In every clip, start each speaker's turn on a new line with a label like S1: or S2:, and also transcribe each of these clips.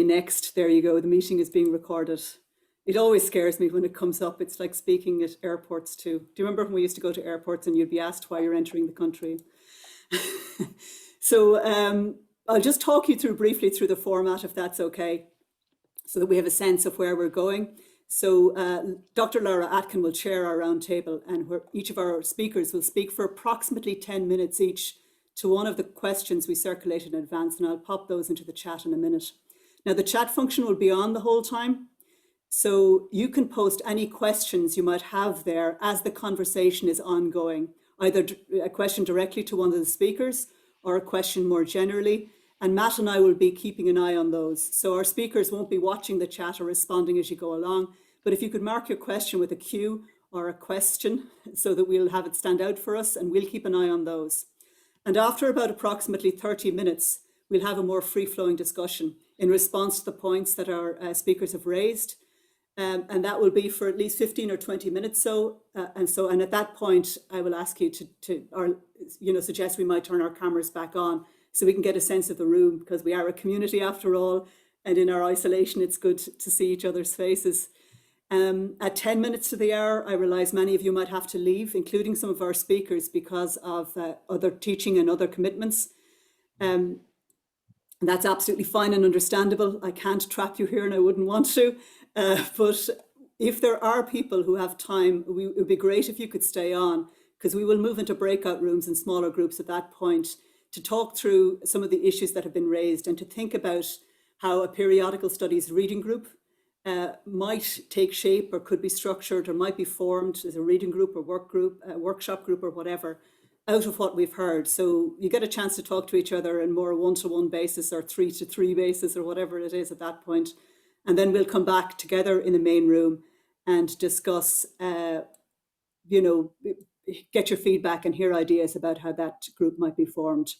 S1: next. There you go. The meeting is being recorded. It always scares me when it comes up. It's like speaking at airports too. Do you remember when we used to go to airports and you'd be asked why you're entering the country? So I'll just talk you through briefly through the format, if that's okay, so that we have a sense of where we're going. So Dr. Laura Atkin will chair our roundtable, and where each of our speakers will speak for approximately 10 minutes each to one of the questions we circulated in advance, and I'll pop those into the chat in a minute. Now, the chat function will be on the whole time, so you can post any questions you might have there as the conversation is ongoing, either a question directly to one of the speakers or a question more generally. And Matt and I will be keeping an eye on those. So our speakers won't be watching the chat or responding as you go along. But if you could mark your question with a Q or a question so that we'll have it stand out for us, and we'll keep an eye on those. And after about approximately 30 minutes, we'll have a more free-flowing discussion in response to the points that our speakers have raised. And that will be for at least 15 or 20 minutes. And at that point, I will ask you to suggest we might turn our cameras back on so we can get a sense of the room, because we are a community after all. And in our isolation, it's good to see each other's faces. At 10 minutes to the hour, I realize many of you might have to leave, including some of our speakers, because of other teaching and other commitments. And that's absolutely fine and understandable. I can't trap you here and I wouldn't want to. But if there are people who have time, it would be great if you could stay on, because we will move into breakout rooms and smaller groups at that point to talk through some of the issues that have been raised and to think about how a periodical studies reading group might take shape or could be structured or might be formed as a reading group or workshop group or whatever, out of what we've heard. So you get a chance to talk to each other in more one-to-one basis or three-to-three basis or whatever it is at that point. And then we'll come back together in the main room and discuss, get your feedback and hear ideas about how that group might be formed.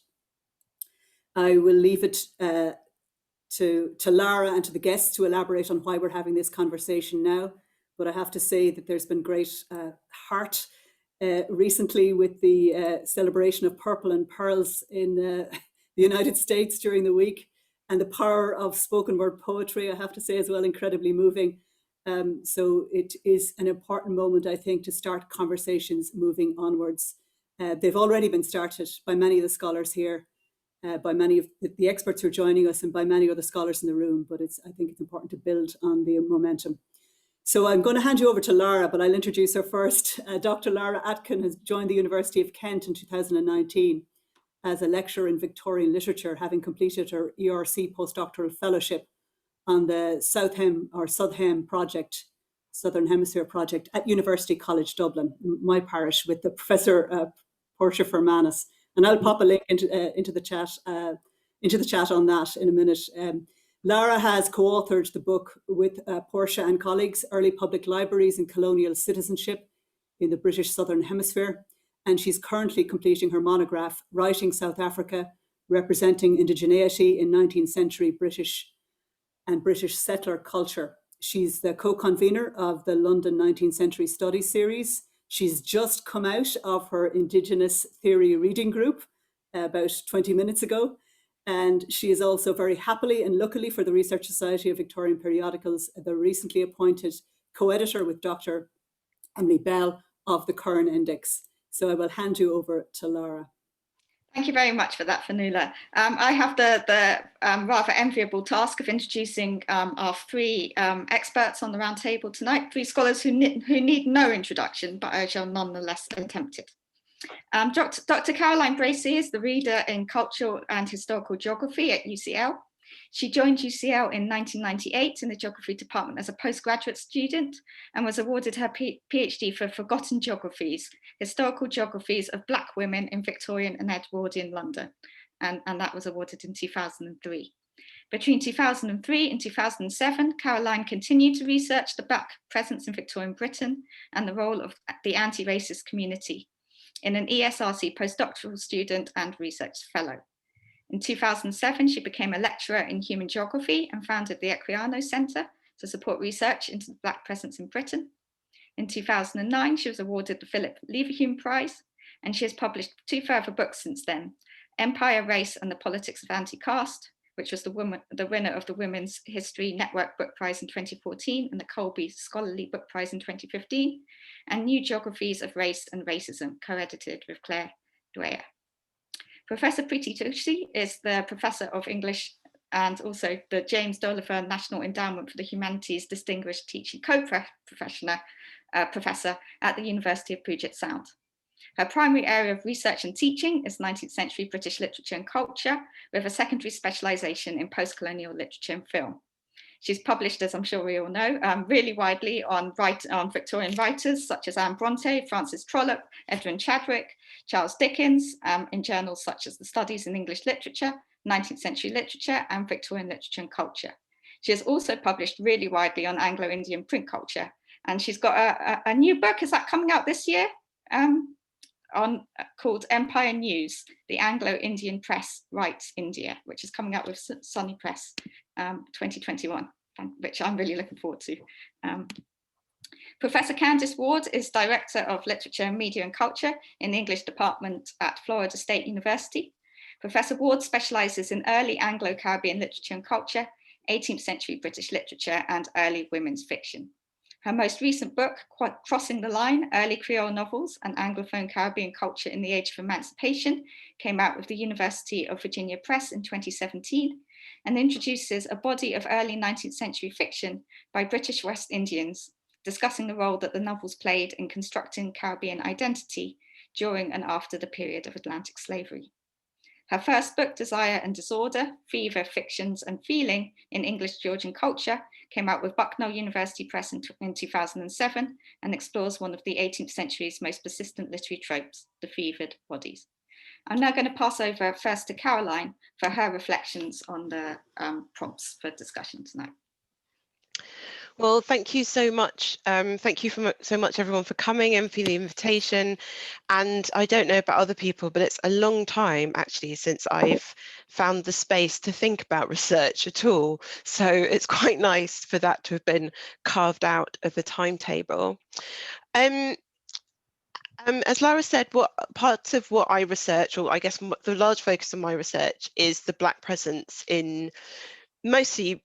S1: I will leave it to Lara and to the guests to elaborate on why we're having this conversation now. But I have to say that there's been great heart recently with the celebration of Purple and Pearls in the United States during the week, and the power of spoken word poetry, I have to say as well, incredibly moving. So it is an important moment, I think, to start conversations moving onwards. They've already been started by many of the scholars here, by many of the experts who are joining us, and by many other scholars in the room, but I think it's important to build on the momentum. So I'm going to hand you over to Lara, but I'll introduce her first. Dr. Lara Atkin has joined the University of Kent in 2019 as a lecturer in Victorian literature, having completed her ERC postdoctoral fellowship on the Southhem project, Southern Hemisphere project at University College Dublin, my parish, with the Professor Portia Fermanus. And I'll pop a link into the chat on that in a minute. Lara has co-authored the book with Portia and colleagues, Early Public Libraries and Colonial Citizenship in the British Southern Hemisphere. And she's currently completing her monograph, Writing South Africa, Representing Indigeneity in 19th Century British and British Settler Culture. She's the co-convener of the London 19th Century Studies series. She's just come out of her Indigenous Theory reading group about 20 minutes ago. And she is also very happily and luckily for the Research Society of Victorian Periodicals, the recently appointed co-editor with Dr. Emily Bell of the Curran Index. So I will hand you over to Lara.
S2: Thank you very much for that, Fanula. I have the rather enviable task of introducing our three experts on the roundtable tonight, three scholars who need no introduction, but I shall nonetheless attempt it. Dr. Caroline Bressey is the reader in Cultural and Historical Geography at UCL. She joined UCL in 1998 in the Geography Department as a postgraduate student and was awarded her PhD for Forgotten Geographies, Historical Geographies of Black Women in Victorian and Edwardian London, and that was awarded in 2003. Between 2003 and 2007, Caroline continued to research the Black presence in Victorian Britain and the role of the anti-racist community in an ESRC postdoctoral student and research fellow. In 2007, she became a lecturer in human geography and founded the Equiano Centre to support research into the Black presence in Britain. In 2009, she was awarded the Philip Leverhulme Prize, and she has published two further books since then, Empire, Race and the Politics of Anti-Caste, which was the winner of the Women's History Network Book Prize in 2014 and the Colby Scholarly Book Prize in 2015, and New Geographies of Race and Racism, co-edited with Claire Dwyer. Professor Priti Joshi is the Professor of English and also the James Dolliver National Endowment for the Humanities Distinguished Teaching Co-Professor at the University of Puget Sound. Her primary area of research and teaching is 19th century British literature and culture, with a secondary specialisation in post-colonial literature and film. She's published, as I'm sure we all know, really widely on Victorian writers such as Anne Bronte, Francis Trollope, Edwin Chadwick, Charles Dickens, in journals such as the Studies in English Literature, 19th century literature, and Victorian literature and culture. She has also published really widely on Anglo-Indian print culture, and she's got a new book, is that coming out this year? Called Empire News, the Anglo-Indian Press Writes India, which is coming out with Sunny Press 2021, which I'm really looking forward to. Professor Candace Ward is Director of Literature, Media and Culture in the English Department at Florida State University. Professor Ward specialises in early Anglo-Caribbean literature and culture, 18th century British literature and early women's fiction. Her most recent book, Crossing the Line, Early Creole Novels and Anglophone Caribbean Culture in the Age of Emancipation, came out with the University of Virginia Press in 2017 and introduces a body of early 19th century fiction by British West Indians, discussing the role that the novels played in constructing Caribbean identity during and after the period of Atlantic slavery. Her first book, Desire and Disorder, Fever, Fictions and Feeling in English Georgian Culture, came out with Bucknell University Press in 2007 and explores one of the 18th century's most persistent literary tropes, the fevered bodies. I'm now going to pass over first to Caroline for her reflections on the prompts for discussion tonight.
S3: Well, thank you so much. Thank you so much, everyone, for coming and for the invitation. And I don't know about other people, but it's a long time, actually, since I've found the space to think about research at all. So it's quite nice for that to have been carved out of the timetable. As Lara said, parts of what I research, or I guess the large focus of my research, is the Black presence in mostly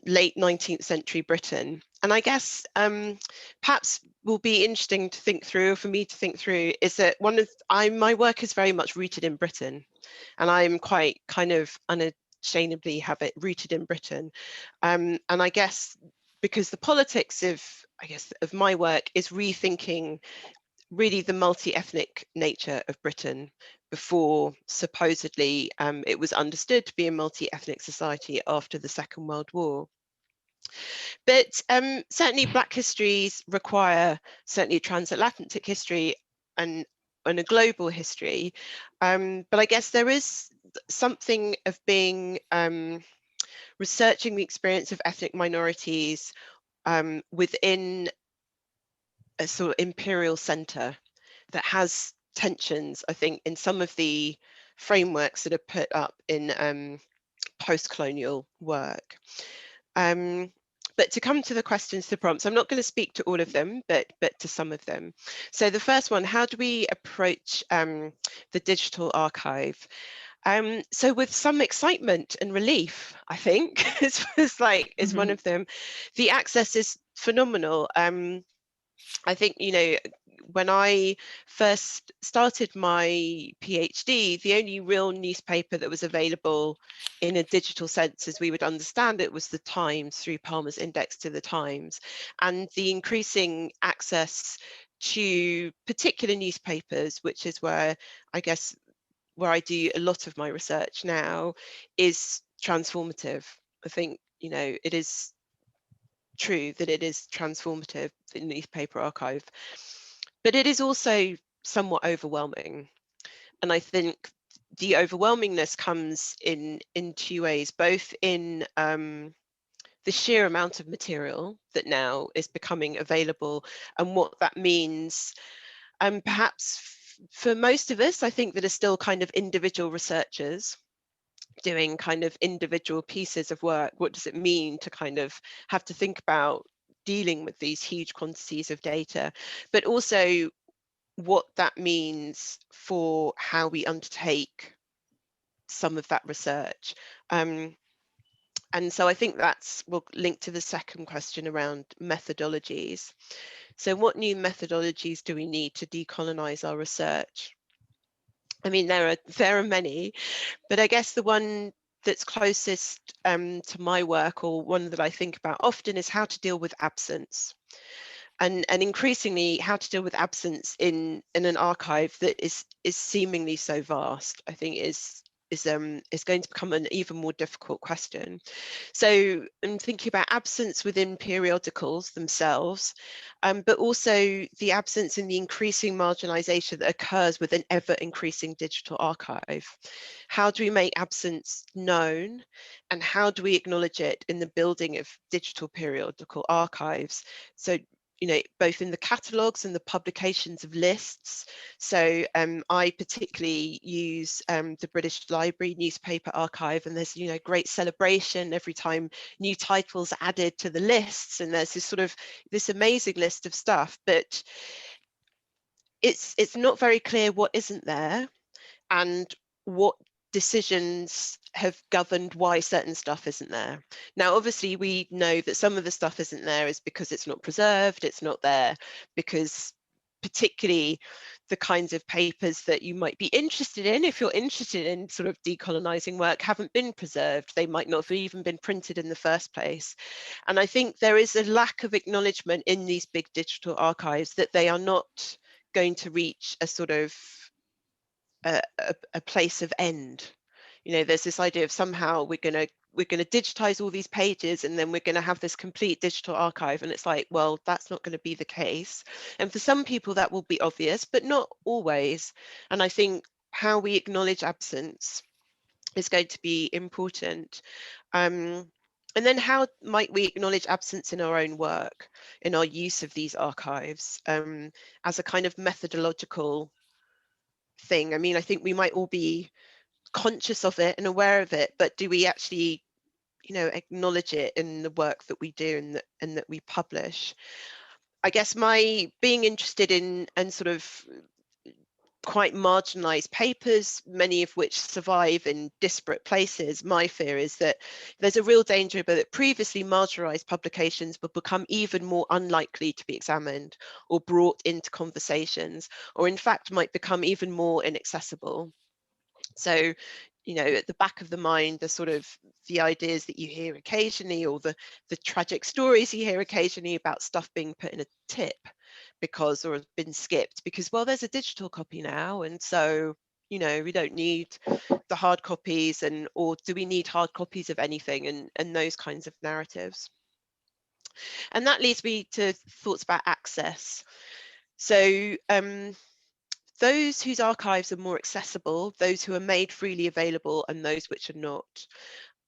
S3: late 19th century Britain. And I guess perhaps will be interesting to think through, or for me to think through, is that my work is very much rooted in Britain, and I'm quite kind of unashamedly have it rooted in Britain. And I guess because the politics of my work is rethinking really the multi-ethnic nature of Britain before supposedly it was understood to be a multi-ethnic society after the Second World War. But certainly Black histories require certainly a transatlantic history and a global history. But I guess there is something of being researching the experience of ethnic minorities within a sort of imperial center that has tensions, I think, in some of the frameworks that are put up in post-colonial work. But to come to the questions, the prompts, I'm not going to speak to all of them, but to some of them. So the first one, how do we approach the digital archive? So with some excitement and relief, I think, is one of them. The access is phenomenal. I think, when I first started my PhD, the only real newspaper that was available in a digital sense as we would understand it was the Times, through Palmer's Index to the Times. And the increasing access to particular newspapers, which is where I I do a lot of my research now, is transformative. I think, it is true that it is transformative, the newspaper archive, but it is also somewhat overwhelming. And I think the overwhelmingness comes in two ways, both in the sheer amount of material that now is becoming available and what that means. Perhaps for most of us, I think that are still kind of individual researchers doing kind of individual pieces of work. What does it mean to kind of have to think about dealing with these huge quantities of data, but also what that means for how we undertake some of that research. And so I think will link to the second question around methodologies. So what new methodologies do we need to decolonize our research? I mean, there are many, but I guess the one that's closest to my work, or one that I think about often, is how to deal with absence. And increasingly how to deal with absence in an archive that is seemingly so vast, I think is going to become an even more difficult question. So I'm thinking about absence within periodicals themselves, but also the absence in the increasing marginalization that occurs with an ever increasing digital archive. How do we make absence known, and how do we acknowledge it in the building of digital periodical archives? So, you know, both in the catalogues and the publications of lists. So I particularly use the British Library newspaper archive, and there's, you know, great celebration every time new titles are added to the lists, and there's this amazing list of stuff, but it's not very clear what isn't there and what decisions have governed why certain stuff isn't there. Now, obviously, we know that some of the stuff isn't there is because it's not preserved, it's not there because particularly the kinds of papers that you might be interested in, if you're interested in sort of decolonizing work, haven't been preserved. They might not have even been printed in the first place. And I think there is a lack of acknowledgement in these big digital archives that they are not going to reach a sort of a place of end. You know, there's this idea of somehow we're going to digitize all these pages and then we're going to have this complete digital archive, and it's like, well, that's not going to be the case. And for some people that will be obvious, but not always. And I think how we acknowledge absence is going to be important. And then how might we acknowledge absence in our own work, in our use of these archives, as a kind of methodological thing? I mean, I think we might all be conscious of it and aware of it, but do we actually, you know, acknowledge it in the work that we do and that we publish? I guess my being interested in and sort of quite marginalized papers, many of which survive in disparate places, my fear is that there's a real danger that previously marginalized publications will become even more unlikely to be examined or brought into conversations, or in fact might become even more inaccessible. So, you know, at the back of the mind, the sort of the ideas that you hear occasionally, or the tragic stories you hear occasionally about stuff being put in a tip because, or has been skipped because, well, there's a digital copy now, and so, you know, we don't need the hard copies, and or do we need hard copies of anything, and those kinds of narratives. And that leads me to thoughts about access. So those whose archives are more accessible, those who are made freely available, and those which are not.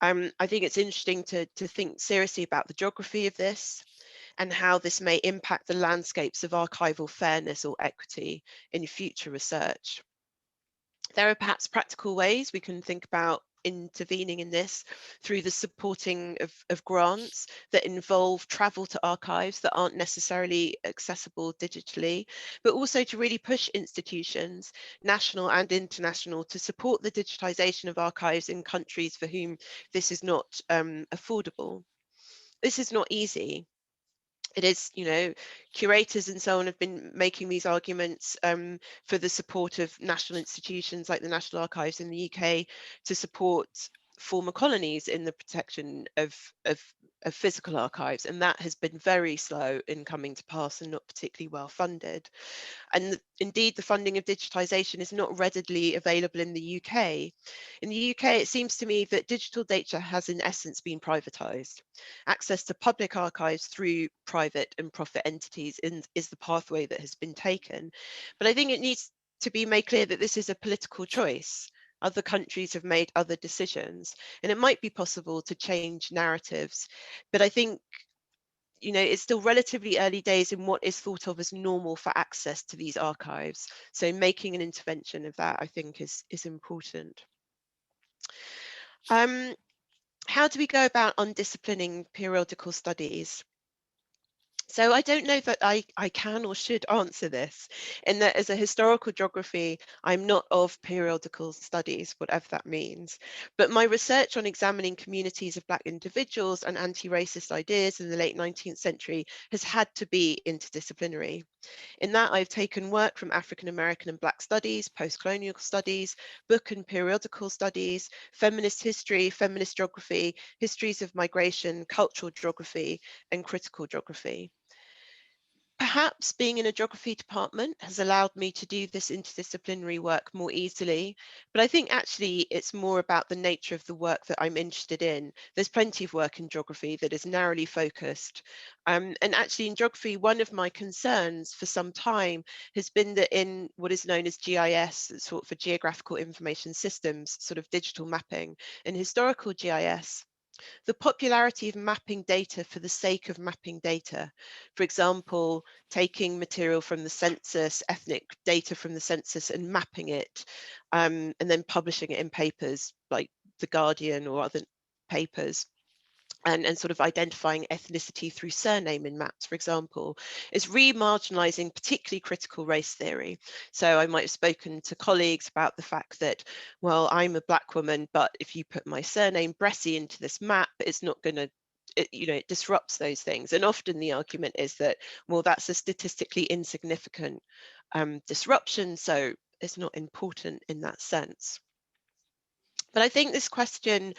S3: I think it's interesting to think seriously about the geography of this and how this may impact the landscapes of archival fairness or equity in future research. There are perhaps practical ways we can think about intervening in this through the supporting of grants that involve travel to archives that aren't necessarily accessible digitally, but also to really push institutions, national and international, to support the digitization of archives in countries for whom this is not affordable. This is not easy. It is, you know, curators and so on have been making these arguments for the support of national institutions like the National Archives in the UK to support former colonies in the protection of physical archives, and that has been very slow in coming to pass and not particularly well funded. And indeed, the funding of digitisation is not readily available in the UK. In the UK, it seems to me that digital data has in essence been privatised. Access to public archives through private and profit entities is the pathway that has been taken. But I think it needs to be made clear that this is a political choice. Other countries have made other decisions, and it might be possible to change narratives. But I think, you know, it's still relatively early days in what is thought of as normal for access to these archives. So making an intervention of that, I think, is important. How do we go about undisciplining periodical studies? So I don't know that I can or should answer this, in that as a historical geography, I'm not of periodical studies, whatever that means. But my research on examining communities of Black individuals and anti-racist ideas in the late 19th century has had to be interdisciplinary. In that, I've taken work from African American and Black studies, post-colonial studies, book and periodical studies, feminist history, feminist geography, histories of migration, cultural geography, and critical geography. Perhaps being in a geography department has allowed me to do this interdisciplinary work more easily, but I think actually it's more about the nature of the work that I'm interested in. There's plenty of work in geography that is narrowly focused. And actually in geography, one of my concerns for some time has been that in what is known as GIS, sort for geographical information systems, sort of digital mapping, and historical GIS, the popularity of mapping data for the sake of mapping data. For example, taking material from the census, ethnic data from the census and mapping it, and then publishing it in papers like The Guardian or other papers. And sort of identifying ethnicity through surname in maps, for example, is re-marginalizing particularly critical race theory. So I might have spoken to colleagues about the fact that, well, I'm a Black woman, but if you put my surname Bressey into this map, it's not going to, it disrupts those things. And often the argument is that, well, that's a statistically insignificant disruption, so it's not important in that sense. But I think this question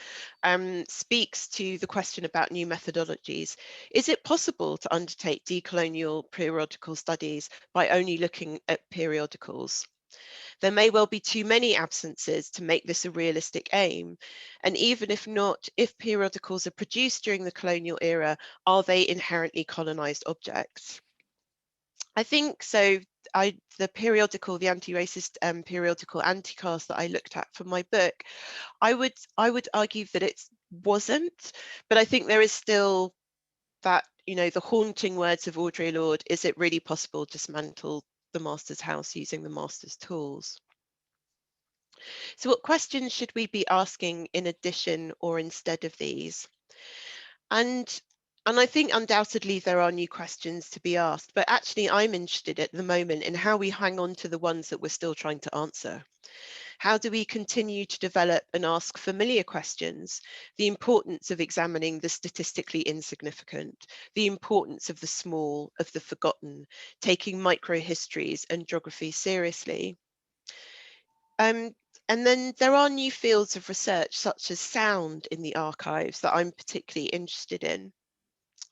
S3: speaks to the question about new methodologies. Is it possible to undertake decolonial periodical studies by only looking at periodicals? There may well be too many absences to make this a realistic aim. And even if not, if periodicals are produced during the colonial era, are they inherently colonized objects? I think so. The periodical, the anti-racist periodical Anti-Caste that I looked at for my book, I would argue that it wasn't, but I think there is still that, the haunting words of Audre Lorde, is it really possible to dismantle the master's house using the master's tools? So what questions should we be asking in addition or instead of these? And I think undoubtedly there are new questions to be asked, but actually I'm interested at the moment in how we hang on to the ones that we're still trying to answer. How do we continue to develop and ask familiar questions? The importance of examining the statistically insignificant, the importance of the small, of the forgotten, taking microhistories and geography seriously. And then there are new fields of research, such as sound in the archives, that I'm particularly interested in.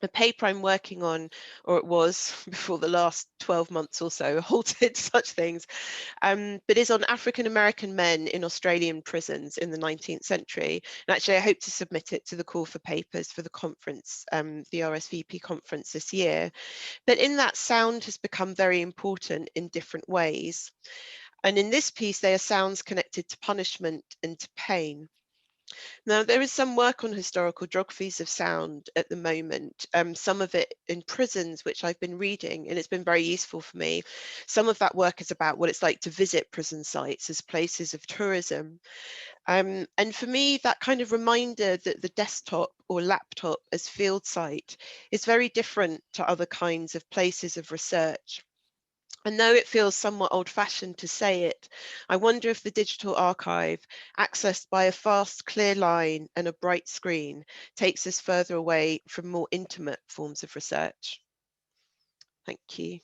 S3: A paper I'm working on, or it was before the last 12 months or so halted such things, but is on African American men in Australian prisons in the 19th century. And actually I hope to submit it to the call for papers for the conference, the RSVP conference this year. But in that, sound has become very important in different ways. And in this piece, they are sounds connected to punishment and to pain. Now, there is some work on historical geographies of sound at the moment, some of it in prisons, which I've been reading, and it's been very useful for me. Some of that work is about what it's like to visit prison sites as places of tourism. And for me, that kind of reminder that the desktop or laptop as field site is very different to other kinds of places of research. And though it feels somewhat old-fashioned to say it, I wonder if the digital archive, accessed by a fast, clear line and a bright screen, takes us further away from more intimate forms of research. Thank you.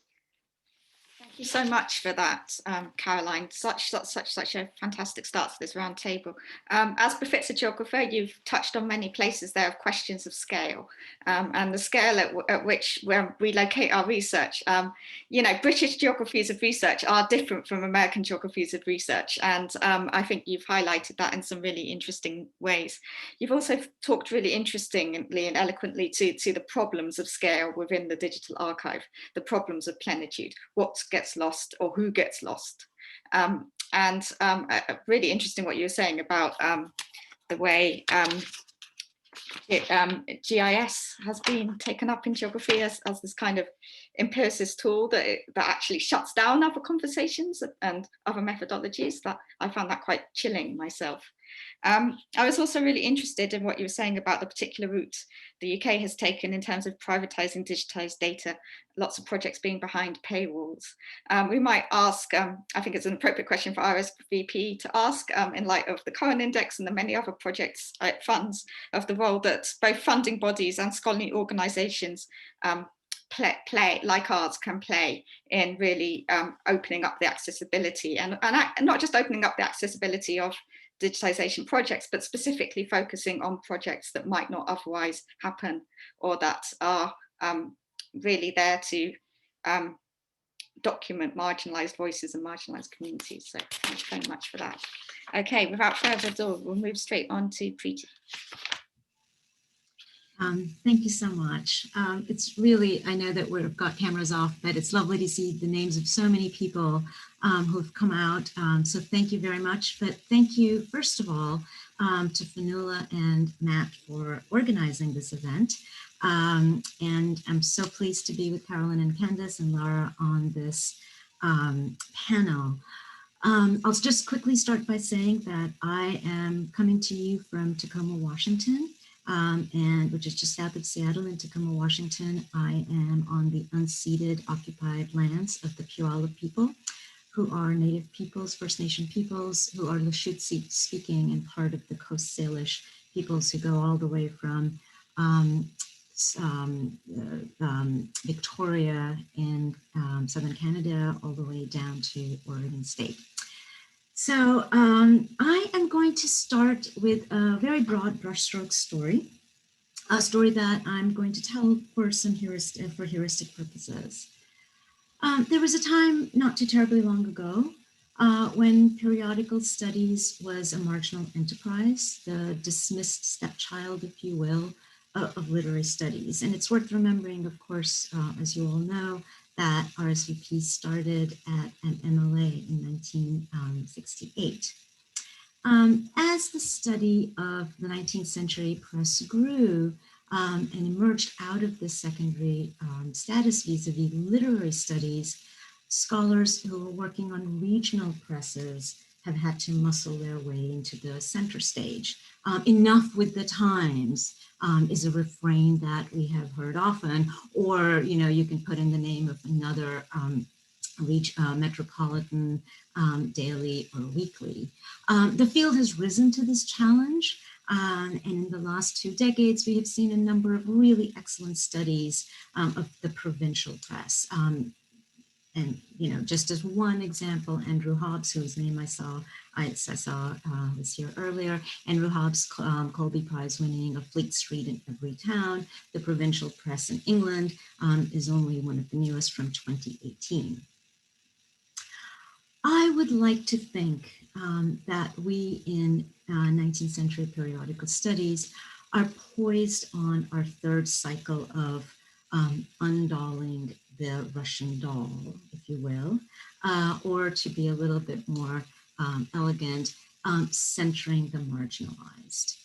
S2: Thank you so much for that, Caroline. Such a fantastic start to this roundtable. As befits a geographer, you've touched on many places there of questions of scale, and the scale at which we locate our research. British geographies of research are different from American geographies of research, and I think you've highlighted that in some really interesting ways. You've also talked really interestingly and eloquently to the problems of scale within the digital archive, the problems of plenitude, what gets lost or who gets lost. Really interesting what you were saying about the way GIS has been taken up in geography as this kind of empiricist tool that actually shuts down other conversations and other methodologies. That I found that quite chilling myself. I was also really interested in what you were saying about the particular route the UK has taken in terms of privatising digitised data, lots of projects being behind paywalls. We might ask, I think it's an appropriate question for RSVP to ask in light of the Current Index and the many other projects it funds, of the role that both funding bodies and scholarly organisations play like ours can play in really opening up the accessibility and not just opening up the accessibility of digitisation projects, but specifically focusing on projects that might not otherwise happen or that are really there to document marginalised voices and marginalised communities. So thanks very much for that. Okay, without further ado, we'll move straight on to Priti.
S4: Thank you so much. It's really, I know that we've got cameras off, but it's lovely to see the names of so many people who've come out. So thank you very much. But thank you, first of all, to Fionnuala and Matt for organizing this event. And I'm so pleased to be with Carolyn and Candace and Laura on this panel. I'll just quickly start by saying that I am coming to you from Tacoma, Washington. And which is just south of Seattle in Tacoma, Washington. I am on the unceded occupied lands of the Puyallup people, who are Native peoples, First Nation peoples, who are Lushootseed speaking and part of the Coast Salish peoples who go all the way from Victoria in southern Canada all the way down to Oregon State. So I am going to start with a very broad brushstroke story, a story that I'm going to tell for some heuristic purposes. There was a time not too terribly long ago when periodical studies was a marginal enterprise, the dismissed stepchild, if you will, of literary studies. And it's worth remembering, of course, as you all know, that RSVP started at an MLA in 1968. As the study of the 19th century press grew and emerged out of the secondary status vis-a-vis literary studies, scholars who are working on regional presses have had to muscle their way into the center stage. Enough with the times is a refrain that we have heard often, or you can put in the name of another metropolitan daily or weekly. The field has risen to this challenge, and in the last 2 decades, we have seen a number of really excellent studies of the provincial press. And just as one example, Andrew Hobbs, whose name I saw was here earlier, Andrew Hobbs' Colby Prize winning A Fleet Street in Every Town, the provincial press in England, is only one of the newest from 2018. I would like to think that we in 19th century periodical studies are poised on our third cycle of undolling the Russian doll, if you will, or to be a little bit more elegant, centering the marginalized.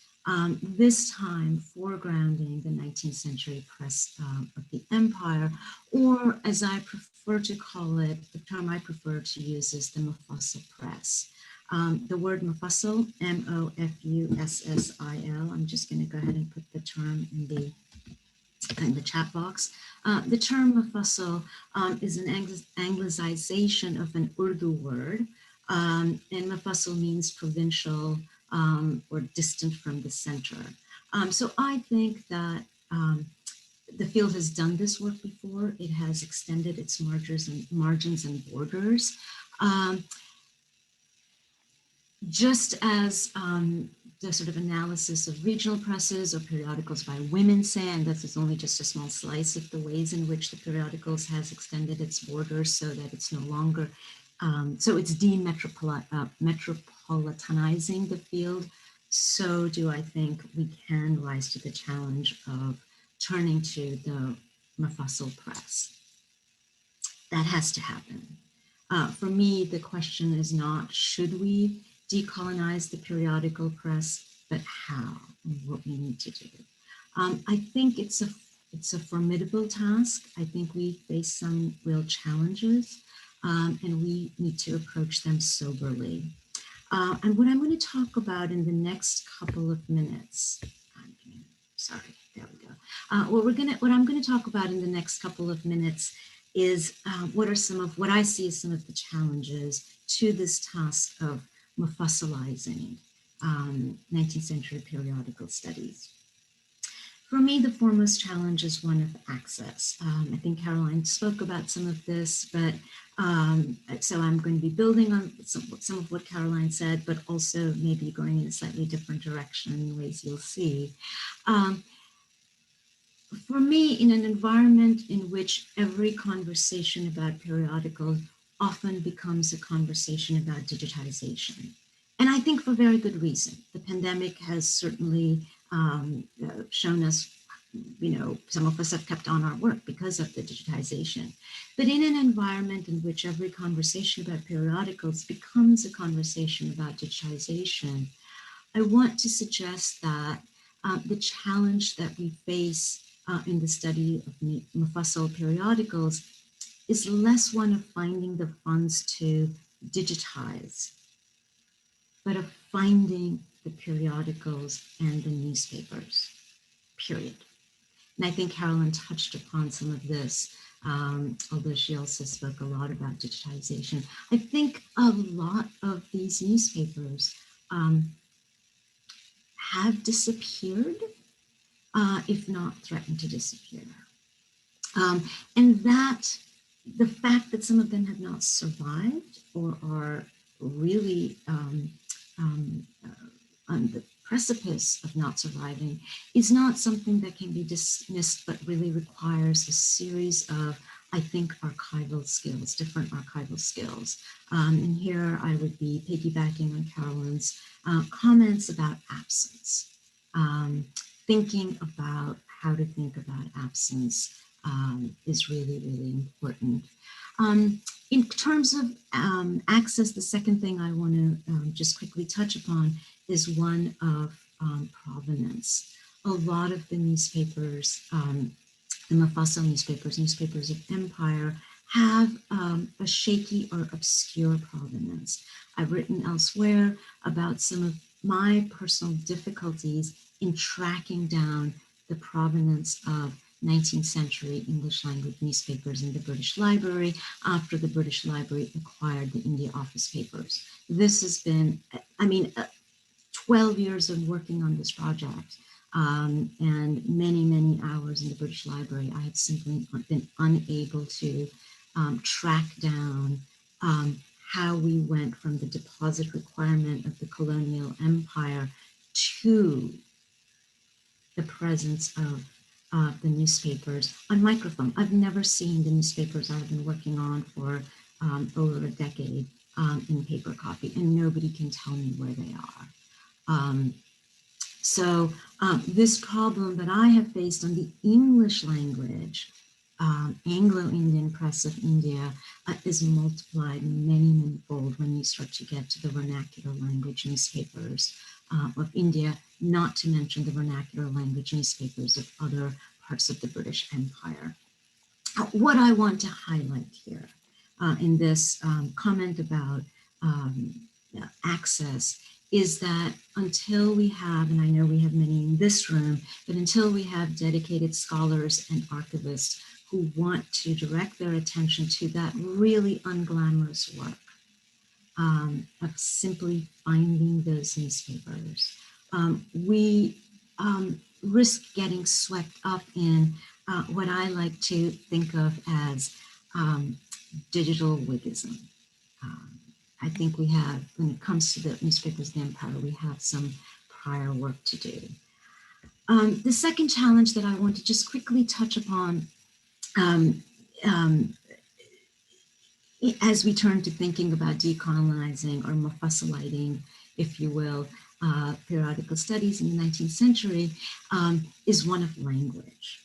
S4: This time foregrounding the 19th century press of the empire, or as I prefer to call it, the term I prefer to use is the Mufassal press. The word Mufassal, M-O-F-U-S-S-I-L, I'm just going to go ahead and put the term in the chat box. The term Mufassal is an anglicization of an Urdu word, and Mufassal means provincial or distant from the center. So I think that the field has done this work before. It has extended its margins and borders. Just as the sort of analysis of regional presses or periodicals by women say, and this is only just a small slice of the ways in which the periodicals has extended its borders so that it's no longer, so it's metropolitanizing the field. So do I think we can rise to the challenge of turning to the Mufassal press. That has to happen. For me, the question is not, should we decolonize the periodical press, but how and what we need to do. I think it's a formidable task. I think we face some real challenges and we need to approach them soberly. And what I'm going to talk about in the next couple of minutes, sorry, there we go. What I'm going to talk about in the next couple of minutes is what I see as some of the challenges to this task of mufassilizing 19th century periodical studies. For me, the foremost challenge is one of access. I think Caroline spoke about some of this, but so I'm going to be building on some of what Caroline said, but also maybe going in a slightly different direction in ways you'll see. For me, in an environment in which every conversation about periodicals often becomes a conversation about digitization, and I think for very good reason. The pandemic has certainly shown us, some of us have kept on our work because of the digitization. But in an environment in which every conversation about periodicals becomes a conversation about digitization, I want to suggest that the challenge that we face in the study of mufassil periodicals is less one of finding the funds to digitize, but of finding the periodicals and the newspapers, period. And I think Caroline touched upon some of this, although she also spoke a lot about digitization. I think a lot of these newspapers have disappeared, if not threatened to disappear. And that the fact that some of them have not survived or are really on the precipice of not surviving is not something that can be dismissed, but really requires a series of, I think, archival skills, different archival skills. And here I would be piggybacking on Caroline's comments about absence. Thinking about how to think about absence is really, really important. In terms of access, the second thing I want to just quickly touch upon is one of provenance. A lot of the newspapers, the mufassil newspapers of empire, have a shaky or obscure provenance. I've written elsewhere about some of my personal difficulties in tracking down the provenance of 19th century English language newspapers in the British Library after the British Library acquired the India Office papers. This has been, 12 years of working on this project and many, many hours in the British Library. I have simply been unable to track down how we went from the deposit requirement of the colonial empire to the presence of the newspapers on microfilm. I've never seen the newspapers I've been working on for over a decade in paper copy, and nobody can tell me where they are. So this problem that I have faced on the English language Anglo-Indian press of India is multiplied many, many-fold when you start to get to the vernacular language newspapers of India, not to mention the vernacular language newspapers of other parts of the British Empire. What I want to highlight here in this comment about access is that until we have, and I know we have many in this room, but until we have dedicated scholars and archivists who want to direct their attention to that really unglamorous work of simply finding those newspapers, we risk getting swept up in what I like to think of as digital Whiggism. I think we have, when it comes to the newspapers of the empire, we have some prior work to do. The second challenge that I want to just quickly touch upon as we turn to thinking about decolonizing or mufassalating, if you will, periodical studies in the 19th century is one of language.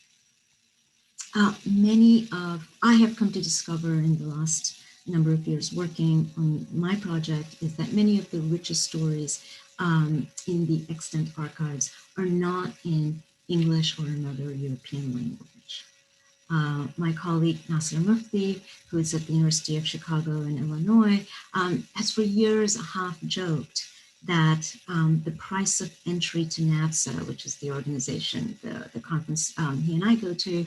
S4: I have come to discover in the last number of years working on my project is that many of the richest stories in the extant archives are not in English or another European language. My colleague Nasser Mufti, who is at the University of Chicago in Illinois, has for years half joked that the price of entry to NAVSA, which is the organization, the conference he and I go to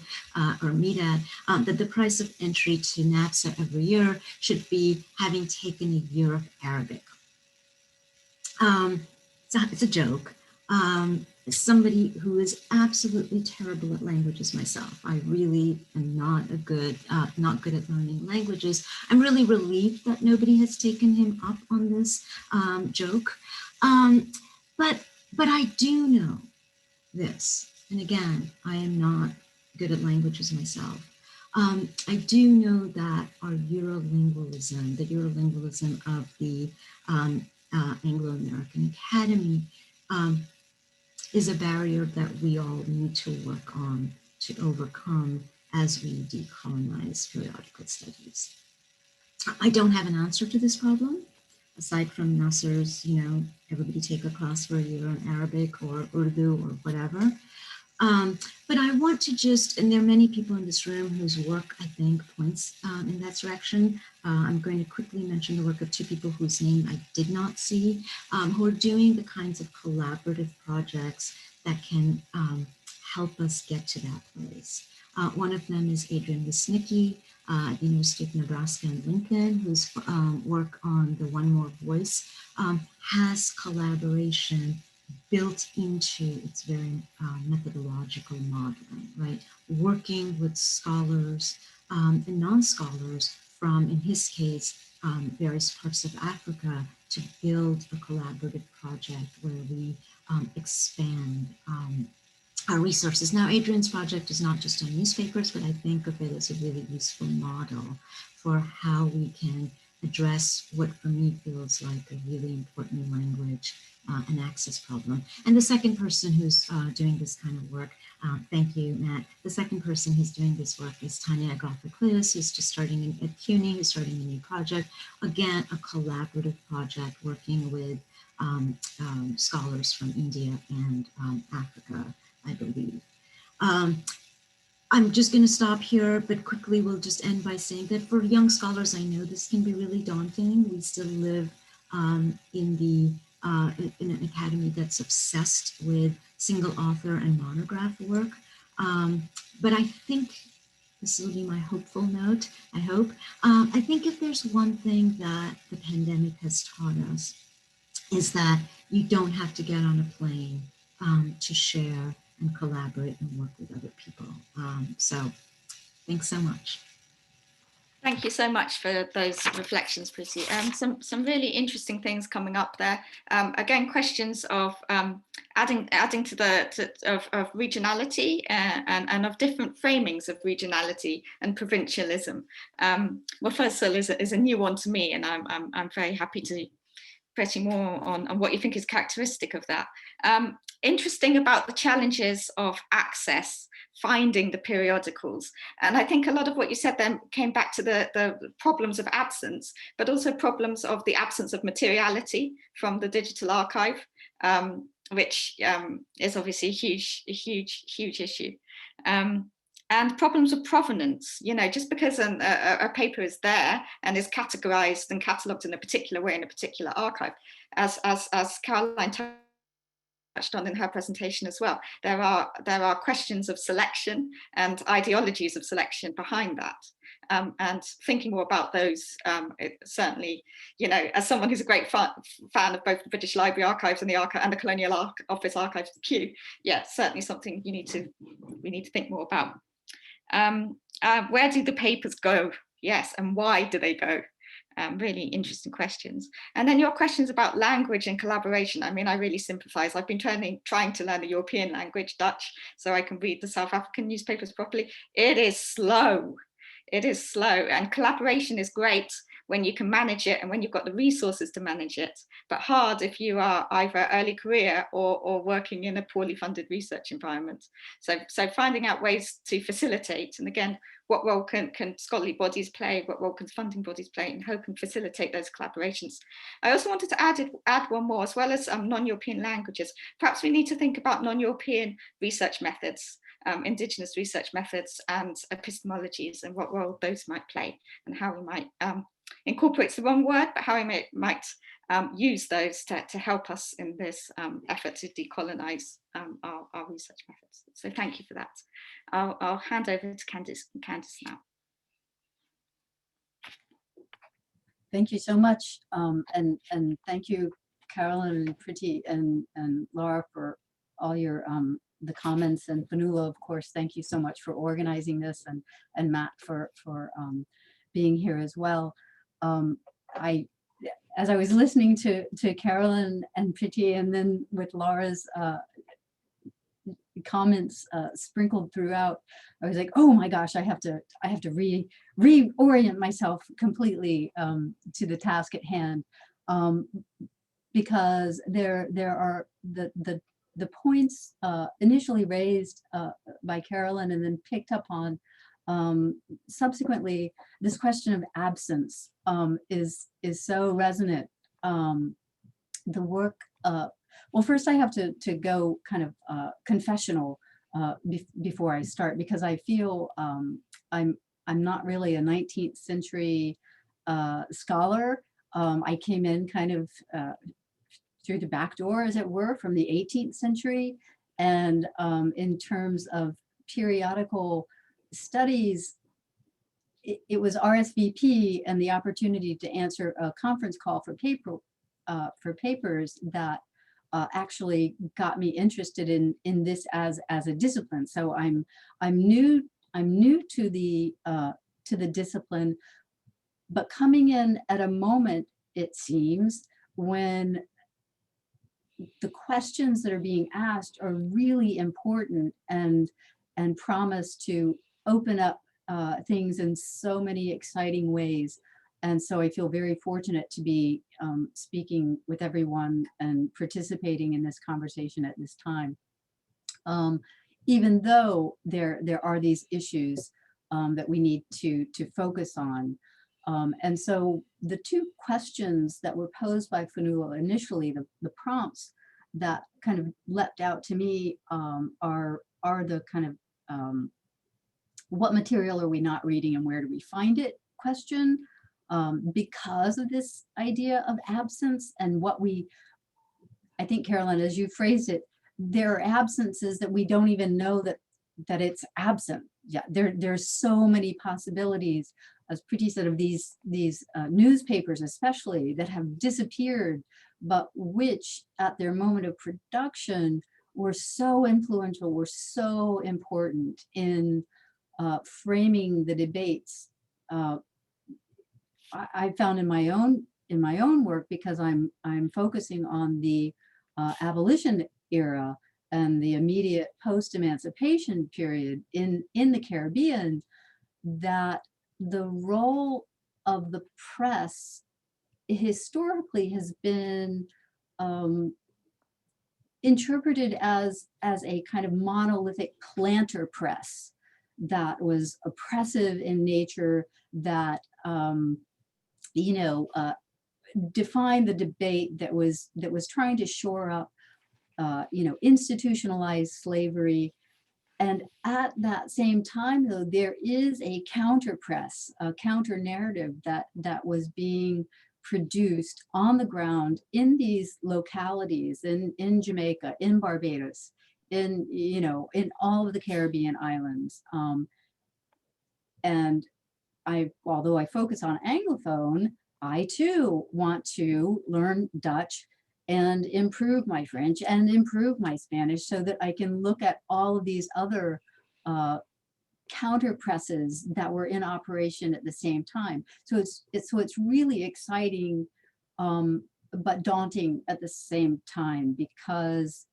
S4: or meet at, that the price of entry to NAVSA every year should be having taken a year of Arabic. It's a joke. As somebody who is absolutely terrible at languages myself, I really am not good at learning languages. I'm really relieved that nobody has taken him up on this joke. But I do know this, and again, I am not good at languages myself. I do know that our Eurolingualism, the Eurolingualism of the Anglo-American Academy, is a barrier that we all need to work on to overcome as we decolonize periodical studies. I don't have an answer to this problem, aside from Nasser's, everybody take a class for a year on Arabic or Urdu or whatever. But I want to just, and there are many people in this room whose work I think points in that direction. I'm going to quickly mention the work of two people whose name I did not see, who are doing the kinds of collaborative projects that can help us get to that place. One of them is Adrian Wisnicki at the University of Nebraska and Lincoln, whose work on the One More Voice has collaboration built into its very methodological modeling, right? Working with scholars and non-scholars from, in his case, various parts of Africa to build a collaborative project where we expand our resources. Now, Adrian's project is not just on newspapers, but I think of it as a really useful model for how we can address what for me feels like a really important language and access problem. And the second person who's doing this kind of work, thank you, Matt. The second person who's doing this work is Tanya Agatha-Clis, who's just starting at CUNY, who's starting a new project. Again, a collaborative project working with scholars from India and Africa, I believe. I'm just going to stop here, but quickly we'll just end by saying that for young scholars, I know this can be really daunting. We still live in an academy that's obsessed with single author and monograph work. But I think this will be my hopeful note, I hope. I think if there's one thing that the pandemic has taught us is that you don't have to get on a plane to share and collaborate and work with other people. So thanks so much.
S2: Thank you so much for those reflections, Priti. Some really interesting things coming up there. Again, questions of adding to of regionality and of different framings of regionality and provincialism. Well, first of all, is a new one to me, and I'm very happy to press you more on what you think is characteristic of that. Interesting about the challenges of access, finding the periodicals. And I think a lot of what you said then came back to the problems of absence, but also problems of the absence of materiality from the digital archive, which is obviously a huge issue. And problems of provenance, just because a paper is there and is categorized and catalogued in a particular way in a particular archive, as Caroline touched on in her presentation as well, there are questions of selection and ideologies of selection behind that. And thinking more about those, it certainly, as someone who's a great fan of both the British Library Archives and the Colonial Office Archives, the Kew, yeah, certainly something we need to think more about. Where do the papers go? Yes, and why do they go? Really interesting questions. And then your questions about language and collaboration. I mean, I really sympathize. I've been trying to learn a European language, Dutch, so I can read the South African newspapers properly. It is slow. It is slow. And collaboration is great when you can manage it and when you've got the resources to manage it, but hard if you are either early career or working in a poorly funded research environment. So finding out ways to facilitate, and again, what role can scholarly bodies play, what role can funding bodies play, and how can facilitate those collaborations. I also wanted to add one more, as well as non-European languages. Perhaps we need to think about non-European research methods. Indigenous research methods and epistemologies, and what role those might play, and how we might incorporate's the wrong word, but how we might use those to help us in this effort to decolonize our research methods. So thank you for that. I'll hand over to Candace now.
S5: Thank you so much, and thank you, Carolyn and Priti and Laura, for all your the comments, and Fanula, of course. Thank you so much for organizing this, and Matt for being here as well. As I was listening to Carolyn and Priti, and then with Laura's comments sprinkled throughout, I was like, oh my gosh, I have to reorient myself completely to the task at hand, because there are the points initially raised by Carolyn and then picked up on subsequently. This question of absence is so resonant. The work, well, first I have to go kind of confessional before I start, because I feel I'm not really a 19th century scholar. I came in kind of through the back door, as it were, from the 18th century. And in terms of periodical studies, it was RSVP and the opportunity to answer a conference call for papers that actually got me interested in this as a discipline. So I'm new to the discipline, but coming in at a moment, it seems, when the questions that are being asked are really important and promise to open up things in so many exciting ways. And so I feel very fortunate to be speaking with everyone and participating in this conversation at this time. Even though there are these issues that we need to focus on. And so the two questions that were posed by Fanula initially, the prompts that kind of leapt out to me are the kind of what material are we not reading and where do we find it question, because of this idea of absence and what I think, Carolyn, as you phrased it, there are absences that we don't even know that it's absent. Yeah, there's so many possibilities, as Priti said, of these newspapers especially that have disappeared, but which at their moment of production were so influential, were so important in framing the debates. I found in my own work, because I'm focusing on the abolition era and the immediate post-emancipation period in the Caribbean, that the role of the press historically has been interpreted as a kind of monolithic planter press that was oppressive in nature, that defined the debate, that was trying to shore up institutionalized slavery. And at that same time, though, there is a counter press, a counter narrative that was being produced on the ground in these localities, in Jamaica, in Barbados, in all of the Caribbean islands. And although I focus on Anglophone, I too want to learn Dutch and improve my French and improve my Spanish so that I can look at all of these other counter presses that were in operation at the same time. So it's really exciting, but daunting at the same time, because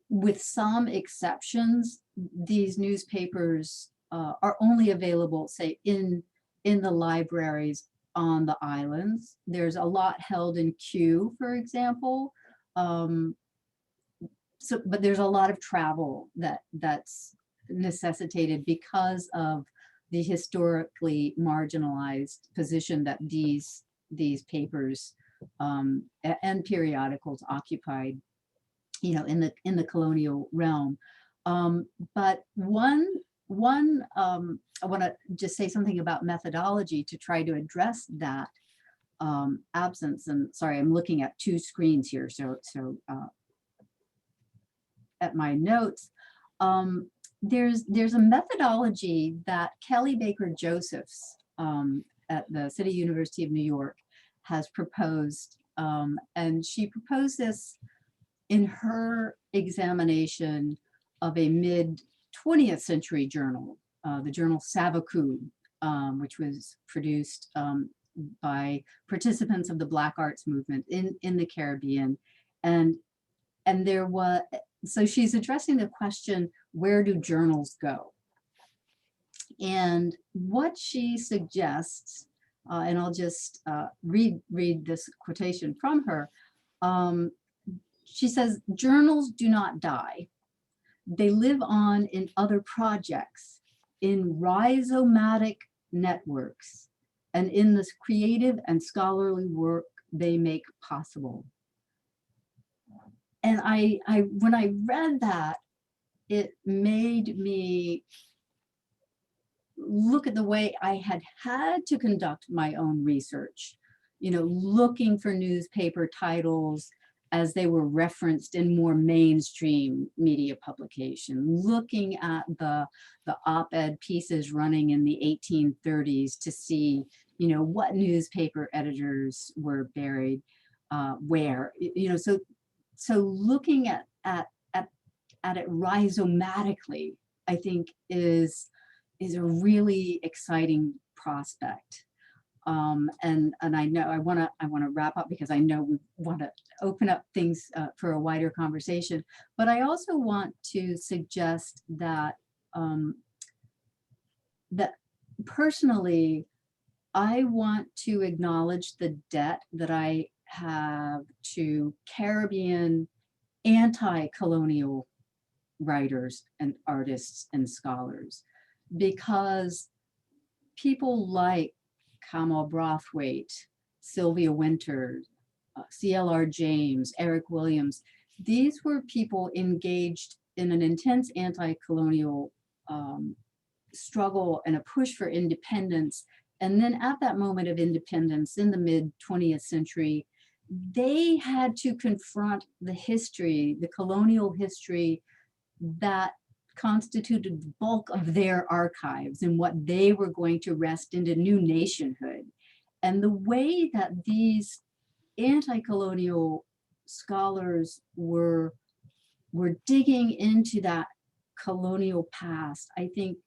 S5: with some exceptions, these newspapers are only available, say, in the libraries on the islands. There's a lot held in Kew, for example. But there's a lot of travel that's necessitated because of the historically marginalized position that these papers and periodicals occupied you know, in the colonial realm. But I want to just say something about methodology to try to address that absence. And sorry, I'm looking at two screens here. So at my notes, there's a methodology that Kelly Baker Josephs at the City University of New York has proposed. And she proposed this in her examination of a mid-20th century journal, the journal Savaku, which was produced by participants of the Black Arts movement in the Caribbean. And there was, so she's addressing the question, where do journals go? And what she suggests, and I'll just read this quotation from her. She says, journals do not die. They live on in other projects, in rhizomatic networks, and in this creative and scholarly work they make possible. And when I read that, it made me look at the way I had to conduct my own research, you know, looking for newspaper titles as they were referenced in more mainstream media publication, looking at the op-ed pieces running in the 1830s to see, you know, what newspaper editors were buried where, you know, so looking at it rhizomatically, I think is a really exciting prospect. And I know I want to wrap up because I know we want to open up things for a wider conversation, but I also want to suggest that that personally, I want to acknowledge the debt that I have to Caribbean anti-colonial writers and artists and scholars, because people like Kamal Brathwaite, Sylvia Winters, CLR James, Eric Williams, these were people engaged in an intense anti-colonial struggle and a push for independence. And then at that moment of independence in the mid-20th century, they had to confront the history, the colonial history that constituted the bulk of their archives and what they were going to wrest into new nationhood. And the way that these anti-colonial scholars were digging into that colonial past, I think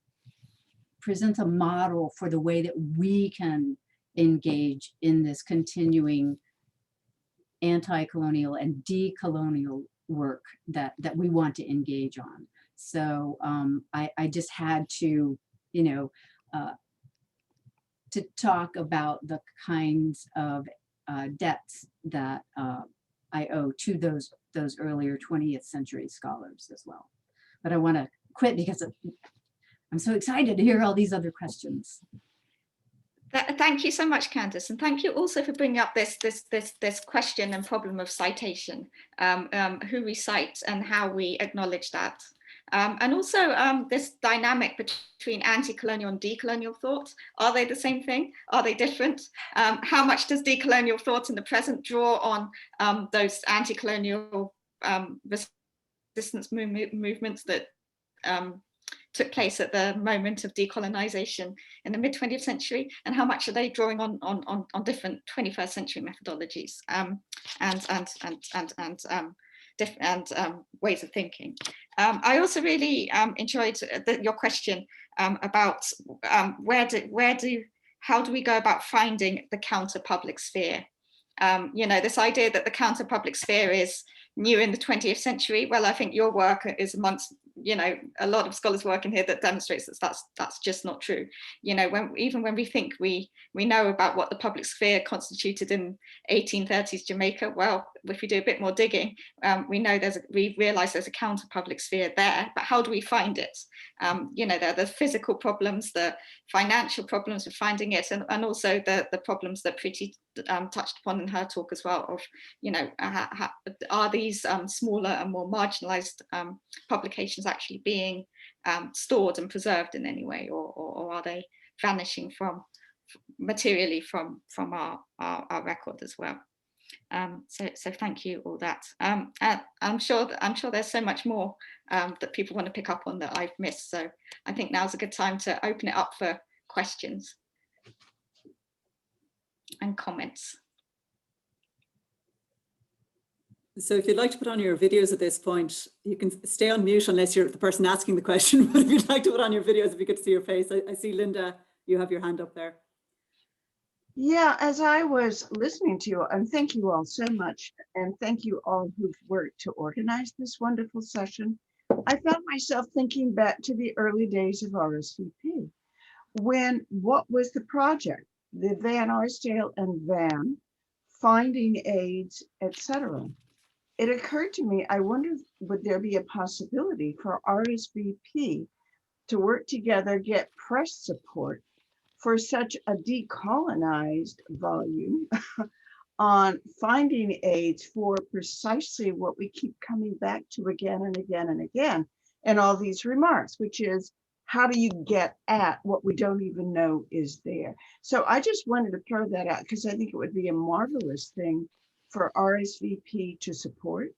S5: presents a model for the way that we can engage in this continuing anti-colonial and decolonial work that we want to engage on. So I just had to, you know, to talk about the kinds of debts that I owe to those earlier 20th century scholars as well. But I want to quit because I'm so excited to hear all these other questions.
S2: Thank you so much, Candace, and thank you also for bringing up this question and problem of citation, who we cite and how we acknowledge that. And also this dynamic between anti-colonial and decolonial thought. Are they the same thing? Are they different? How much does decolonial thought in the present draw on those anti-colonial resistance movements that took place at the moment of decolonization in the mid-20th century, and how much are they drawing on different 21st century methodologies and different ways of thinking. I also really enjoyed your question about how do we go about finding the counter public sphere? You know, this idea that the counter public sphere is new in the 20th century. Well, I think your work is amongst, you know, a lot of scholars' work in here that demonstrates that that's just not true. You know, even when we think we know about what the public sphere constituted in 1830s Jamaica, well, if we do a bit more digging, we know we realise there's a counter public sphere there, but how do we find it? You know, there are the physical problems, the financial problems of finding it, and also the problems that Priti touched upon in her talk as well, of, you know, are these smaller and more marginalised publications actually being stored and preserved in any way, or are they vanishing materially from our record as well? So thank you all that. I'm sure there's so much more that people want to pick up on that I've missed. So I think now's a good time to open it up for questions and comments.
S1: So if you'd like to put on your videos at this point, you can stay on mute unless you're the person asking the question. But if you'd like to put on your videos, it'd be good to see your face. I see Linda, you have your hand up there.
S6: Yeah, as I was listening to you, and thank you all so much, and thank you all who've worked to organize this wonderful session. I found myself thinking back to the early days of RSVP, when what was the project? The Van Arsdale and Van, finding aids, etc. It occurred to me, I wonder, would there be a possibility for RSVP to work together, get press support for such a decolonized volume on finding aids for precisely what we keep coming back to again and again and again in all these remarks, which is, how do you get at what we don't even know is there? So I just wanted to throw that out because I think it would be a marvelous thing for RSVP to support.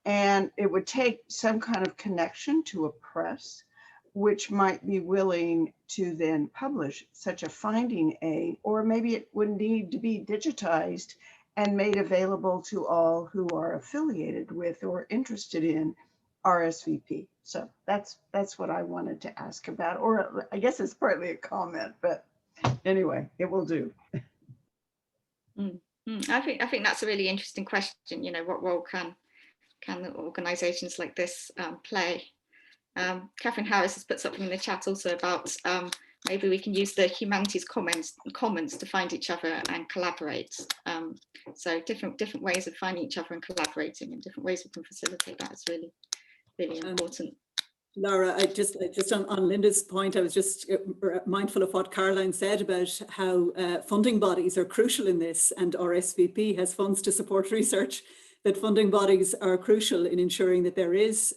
S6: And it would take some kind of connection to a press, which might be willing to then publish such a finding aid, or maybe it would need to be digitized and made available to all who are affiliated with or interested in RSVP. So that's what I wanted to ask about, or I guess it's partly a comment, but anyway, it will do.
S2: I think that's a really interesting question. You know, what role can organisations like this play? Catherine Harris has put something in the chat also about maybe we can use the humanities commons to find each other and collaborate. So different ways of finding each other and collaborating, and different ways we can facilitate that is really, really important.
S1: Laura, I just on Linda's point, I was just mindful of what Caroline said about how funding bodies are crucial in this, and RSVP has funds to support research, that funding bodies are crucial in ensuring that there is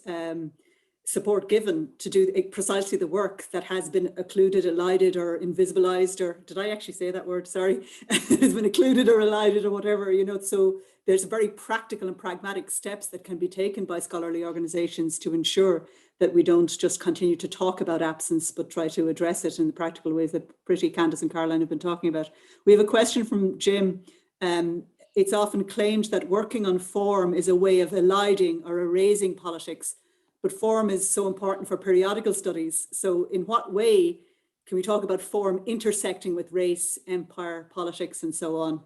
S1: support given to do precisely the work that has been occluded, elided, or invisibilized, or did I actually say that word? Sorry, has been occluded or elided or whatever, you know. So there's very practical and pragmatic steps that can be taken by scholarly organizations to ensure that we don't just continue to talk about absence, but try to address it in the practical ways that Priti, Candace and Caroline have been talking about. We have a question from Jim. It's often claimed that working on form is a way of eliding or erasing politics, but form is so important for periodical studies. So in what way can we talk about form intersecting with race, empire, politics, and so on?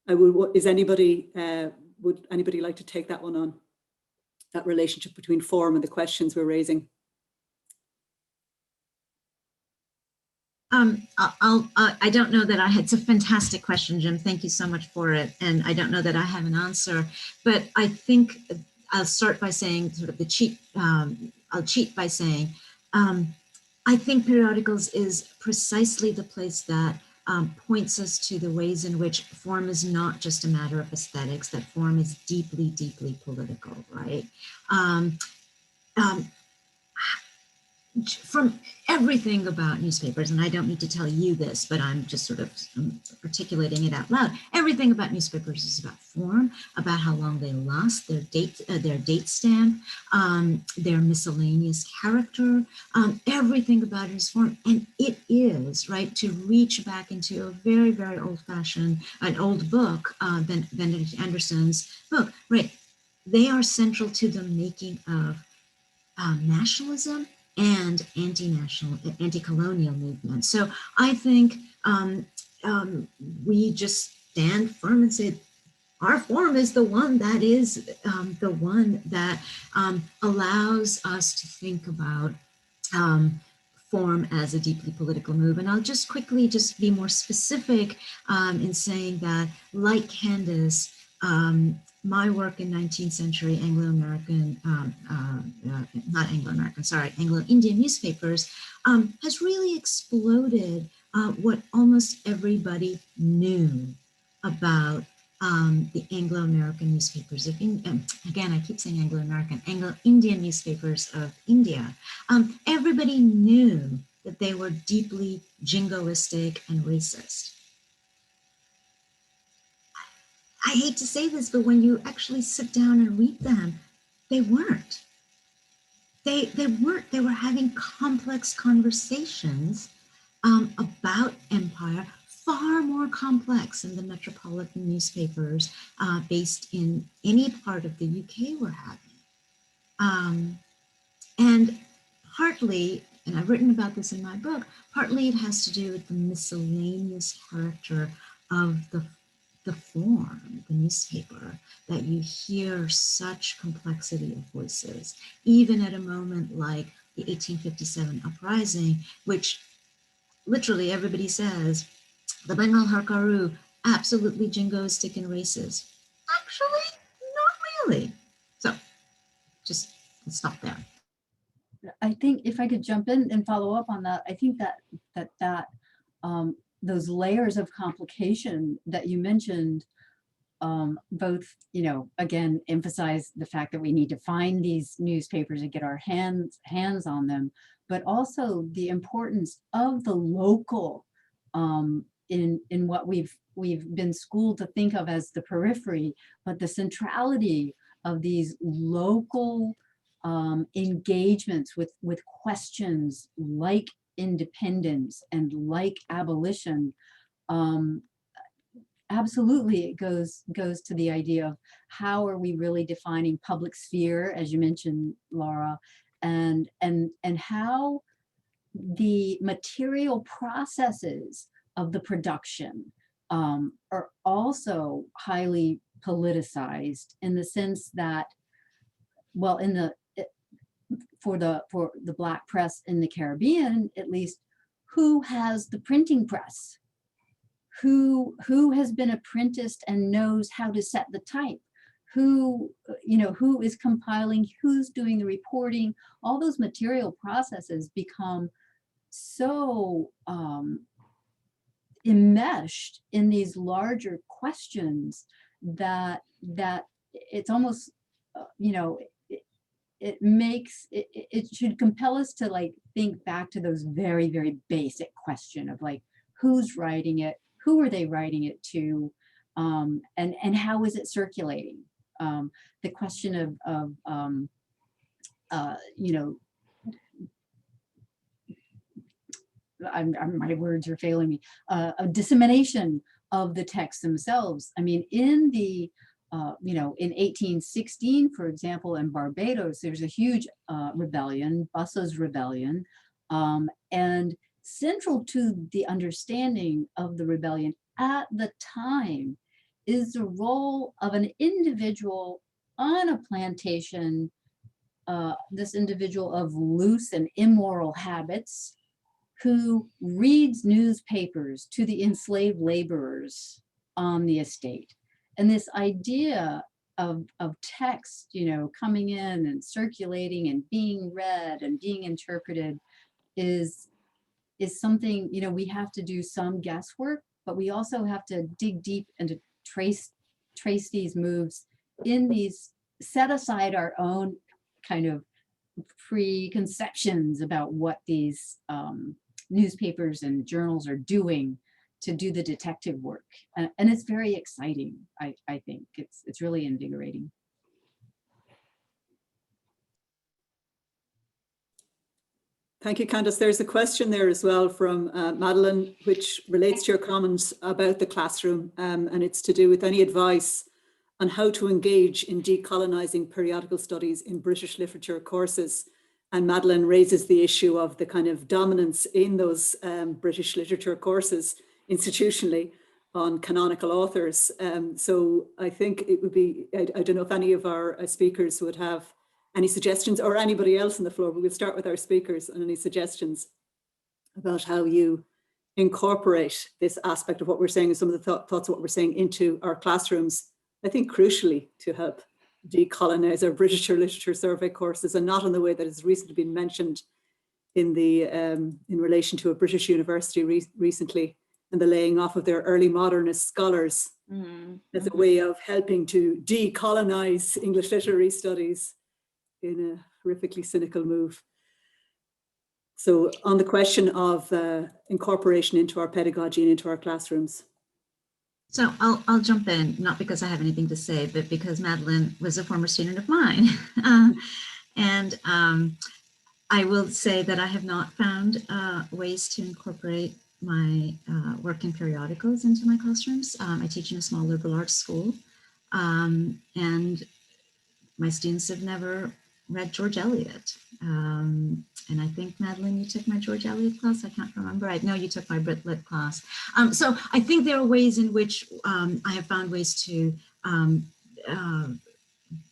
S1: Would anybody like to take that one on? That relationship between form and the questions we're raising?
S4: I don't know that it's a fantastic question, Jim. Thank you so much for it. And I don't know that I have an answer, but I think I'll start by saying sort of I'll cheat by saying, I think periodicals is precisely the place that points us to the ways in which form is not just a matter of aesthetics, that form is deeply, deeply political, right? From everything about newspapers, and I don't need to tell you this, but I'm just sort of articulating it out loud. Everything about newspapers is about form, about how long they last, their date stamp, their miscellaneous character. Everything about it is form, and it is right to reach back into a very, very old-fashioned, an old book, Benedict Anderson's book. Right, they are central to the making of nationalism and anti-colonial movement. So I think we just stand firm and say, our form is the one that allows us to think about form as a deeply political move. And I'll just quickly be more specific in saying that, like Candace, my work in 19th century Anglo-American, not Anglo-American, sorry, Anglo-Indian newspapers has really exploded what almost everybody knew about the Anglo-American newspapers of again, I keep saying Anglo-American, Anglo-Indian newspapers of India. Everybody knew that they were deeply jingoistic and racist. I hate to say this, but when you actually sit down and read them, they weren't. They weren't. They were having complex conversations about empire, far more complex than the metropolitan newspapers based in any part of the UK were having. And partly, and I've written about this in my book, partly it has to do with the miscellaneous character of the form, the newspaper, that you hear such complexity of voices, even at a moment like the 1857 uprising, which literally everybody says, the Bengal Harkaru, absolutely jingoistic and racist. Actually, not really. So just let's stop there.
S5: I think if I could jump in and follow up on that, I think that those layers of complication that you mentioned, both, you know, again, emphasize the fact that we need to find these newspapers and get our hands on them, but also the importance of the local in what we've been schooled to think of as the periphery, but the centrality of these local engagements with questions like independence and like abolition. Absolutely, it goes to the idea of how are we really defining public sphere, as you mentioned, Laura, and how the material processes of the production are also highly politicized, in the sense that, well, for the Black press in the Caribbean, at least, who has the printing press? Who has been apprenticed and knows how to set the type? Who is compiling, who's doing the reporting? All those material processes become so enmeshed in these larger questions that it's almost, it should compel us to like think back to those very, very basic question of like, who's writing it? Who are they writing it to? And how is it circulating? The question of my words are failing me, a dissemination of the texts themselves. I mean, in the, in 1816, for example, in Barbados, there's a huge rebellion, Bussa's rebellion, and central to the understanding of the rebellion at the time is the role of an individual on a plantation, this individual of loose and immoral habits, who reads newspapers to the enslaved laborers on the estate. And this idea of text, coming in and circulating and being read and being interpreted is something, we have to do some guesswork, but we also have to dig deep and to trace these moves in these, set aside our own kind of preconceptions about what these newspapers and journals are doing to do the detective work. And it's very exciting, I think. It's really invigorating.
S1: Thank you, Candace. There's a question there as well from Madeline, which relates to your comments about the classroom, and it's to do with any advice on how to engage in decolonizing periodical studies in British literature courses. And Madeline raises the issue of the kind of dominance in those British literature courses institutionally on canonical authors. So I think it would be, I don't know if any of our speakers would have any suggestions, or anybody else on the floor, but we'll start with our speakers and any suggestions about how you incorporate this aspect of what we're saying and some of the thoughts of what we're saying into our classrooms I think crucially to help decolonize our British Literature Survey courses, and not in the way that has recently been mentioned in the in relation to a British university recently, and the laying off of their early modernist scholars as a way of helping to decolonize English literary studies in a horrifically cynical move. So on the question of incorporation into our pedagogy and into our classrooms.
S4: So I'll jump in, not because I have anything to say, but because Madeline was a former student of mine. And I will say that I have not found ways to incorporate my work in periodicals into my classrooms. I teach in a small liberal arts school, and my students have never read George Eliot. And I think, Madeline, you took my George Eliot class. I can't remember. I know you took my Brit Lit class. So I think there are ways in which I have found ways to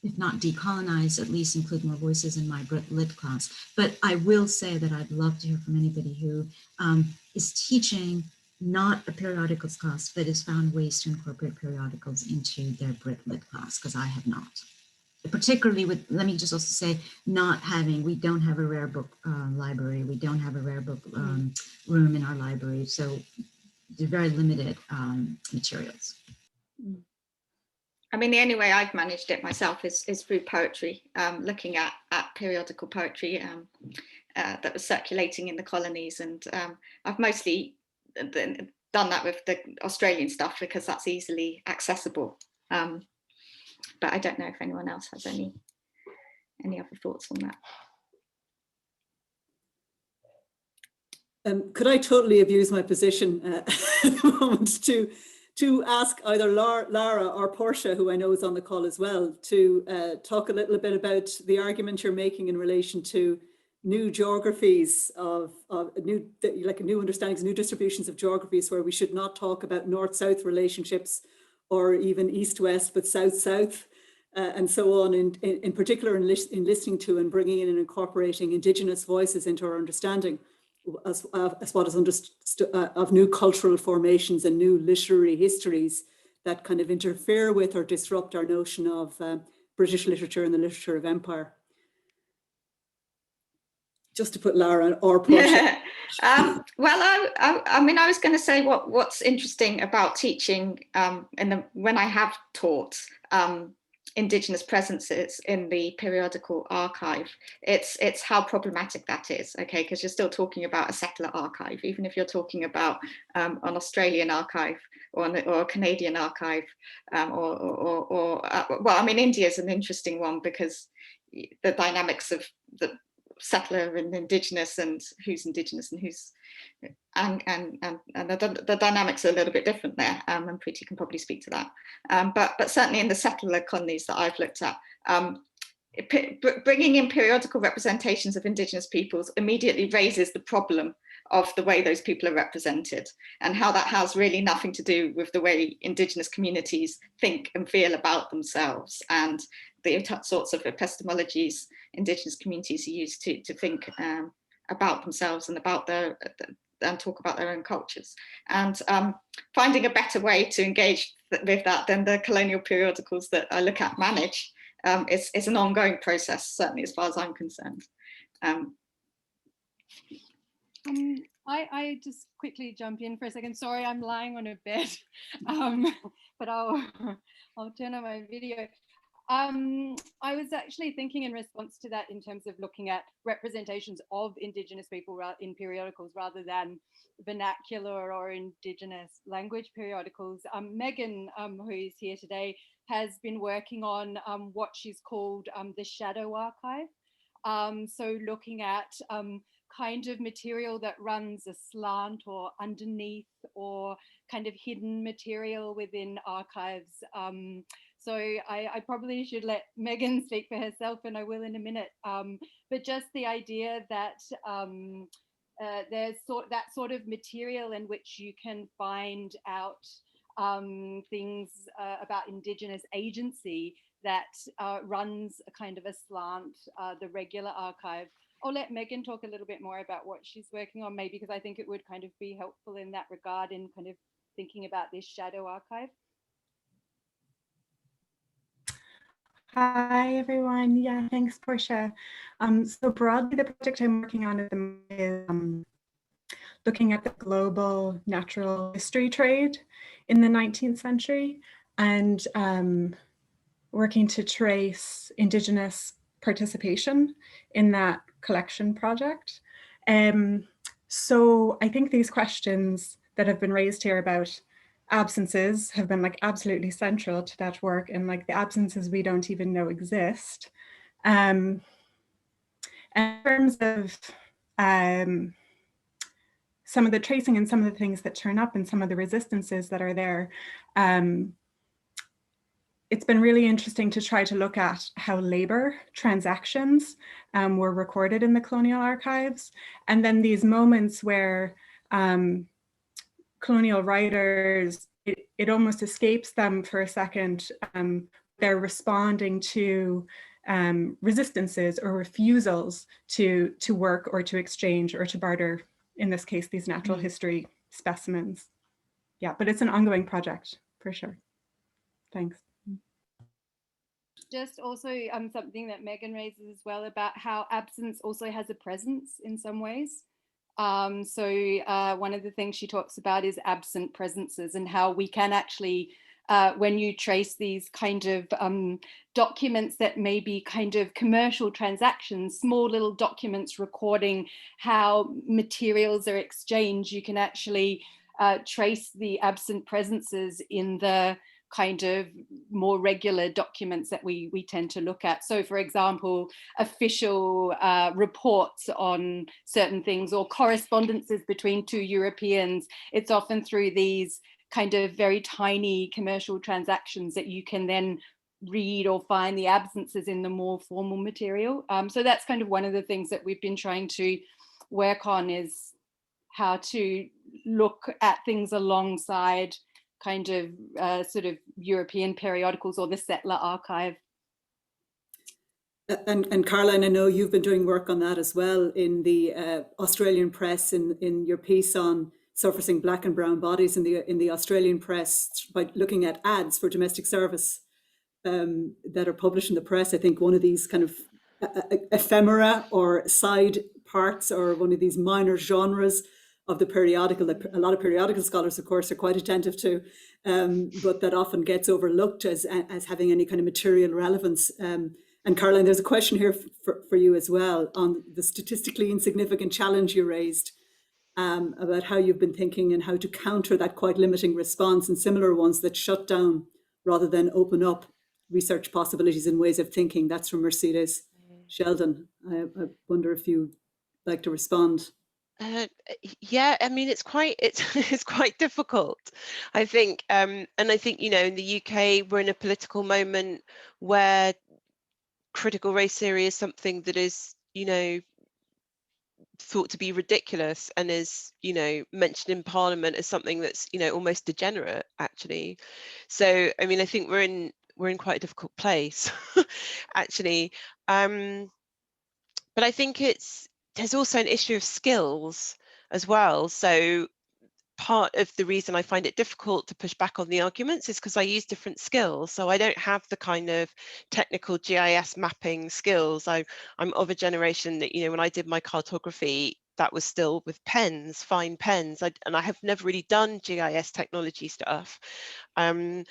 S4: if not decolonize, at least include more voices in my Brit Lit class. But I will say that I'd love to hear from anybody who is teaching not a periodicals class, but has found ways to incorporate periodicals into their Brit Lit class, because I have not. Particularly with, let me just also say, we don't have a rare book library. We don't have a rare book room in our library. So they're very limited materials.
S2: I mean, the only way I've managed it myself is through poetry, looking at periodical poetry that was circulating in the colonies. And I've mostly done that with the Australian stuff because that's easily accessible. But I don't know if anyone else has any other thoughts on that.
S1: Could I totally abuse my position at the moment to ask either Lara or Portia, who I know is on the call as well, to talk a little bit about the argument you're making in relation to new geographies of new understandings, new distributions of geographies, where we should not talk about north-south relationships or even east-west, but south-south, and so on, in particular in listening to and bringing in and incorporating Indigenous voices into our understanding as what is understood of new cultural formations and new literary histories that kind of interfere with or disrupt our notion of British literature and the literature of empire. Just to put Lara or Portia.
S2: Well, I mean, I was going to say what's interesting about teaching when I have taught Indigenous presences in the periodical archive, it's how problematic that is, okay? Because you're still talking about a settler archive, even if you're talking about an Australian archive or a Canadian archive, well, I mean, India is an interesting one because the dynamics of the settler and Indigenous and who's Indigenous and who's and the dynamics are a little bit different there, and Priti can probably speak to that. But certainly in the settler colonies that I've looked at, bringing in periodical representations of Indigenous peoples immediately raises the problem of the way those people are represented, and how that has really nothing to do with the way Indigenous communities think and feel about themselves, and the sorts of epistemologies Indigenous communities use to think about themselves and about and talk about their own cultures. And finding a better way to engage with that than the colonial periodicals that I look at manage is an ongoing process, certainly as far as I'm concerned.
S7: I just quickly jump in for a second. Sorry, I'm lying on a bed, but I'll turn on my video. I was actually thinking in response to that in terms of looking at representations of Indigenous people in periodicals rather than vernacular or Indigenous language periodicals. Megan, who's here today, has been working on what she's called the shadow archive. So looking at kind of material that runs aslant or underneath or kind of hidden material within archives. So I probably should let Megan speak for herself, and I will in a minute. But just the idea that there's that sort of material in which you can find out things about Indigenous agency that runs a kind of aslant, the regular archive. I'll let Megan talk a little bit more about what she's working on, maybe because I think it would kind of be helpful in that regard in kind of thinking about this shadow archive.
S8: Hi, everyone. Yeah, thanks, Portia. So broadly, the project I'm working on at the moment is looking at the global natural history trade in the 19th century and working to trace Indigenous participation in that collection project. So I think these questions that have been raised here about absences have been like absolutely central to that work, and like the absences we don't even know exist. And in terms of some of the tracing and some of the things that turn up and some of the resistances that are there, it's been really interesting to try to look at how labor transactions were recorded in the colonial archives. And then these moments where colonial writers, it almost escapes them for a second. They're responding to resistances or refusals to work or to exchange or to barter, in this case, these natural history specimens. Yeah, but it's an ongoing project for sure. Thanks.
S7: Just also something that Megan raises as well about how absence also has a presence in some ways. So one of the things she talks about is absent presences, and how we can actually, when you trace these kind of documents that may be kind of commercial transactions, small little documents recording how materials are exchanged, you can actually trace the absent presences in the kind of more regular documents that we tend to look at. So for example, official reports on certain things or correspondences between two Europeans, it's often through these kind of very tiny commercial transactions that you can then read or find the absences in the more formal material. So that's kind of one of the things that we've been trying to work on, is how to look at things alongside kind of sort of European periodicals or the settler archive.
S1: And Caroline, I know you've been doing work on that as well in the Australian press, in your piece on surfacing black and brown bodies in the Australian press by looking at ads for domestic service that are published in the press. I think one of these kind of ephemera or side parts, or one of these minor genres of the periodical that a lot of periodical scholars, of course, are quite attentive to, but that often gets overlooked as having any kind of material relevance. And Caroline, there's a question here for you as well on the statistically insignificant challenge you raised about how you've been thinking and how to counter that quite limiting response and similar ones that shut down rather than open up research possibilities and ways of thinking. That's from Mercedes Sheldon. I wonder if you'd like to respond.
S3: Yeah, I mean, it's quite difficult, I think, and I think, you know, in the UK we're in a political moment where critical race theory is something that is, you know, thought to be ridiculous and is, you know, mentioned in Parliament as something that's, you know, almost degenerate, actually. So I mean, I think we're in quite a difficult place actually, but I think there's also an issue of skills as well. So part of the reason I find it difficult to push back on the arguments is because I use different skills. So I don't have the kind of technical GIS mapping skills. I'm of a generation that, you know, when I did my cartography, that was still with pens, fine pens, and I have never really done GIS technology stuff. And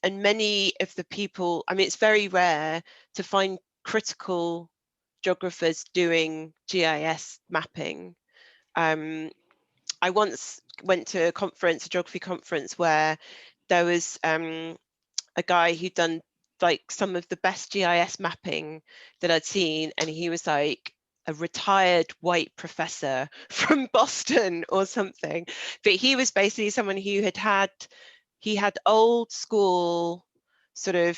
S3: many of the people, I mean, it's very rare to find critical geographers doing GIS mapping. I once went to a conference, a geography conference, where there was a guy who'd done like some of the best GIS mapping that I'd seen, and he was like a retired white professor from Boston or something. But he was basically someone who had old school sort of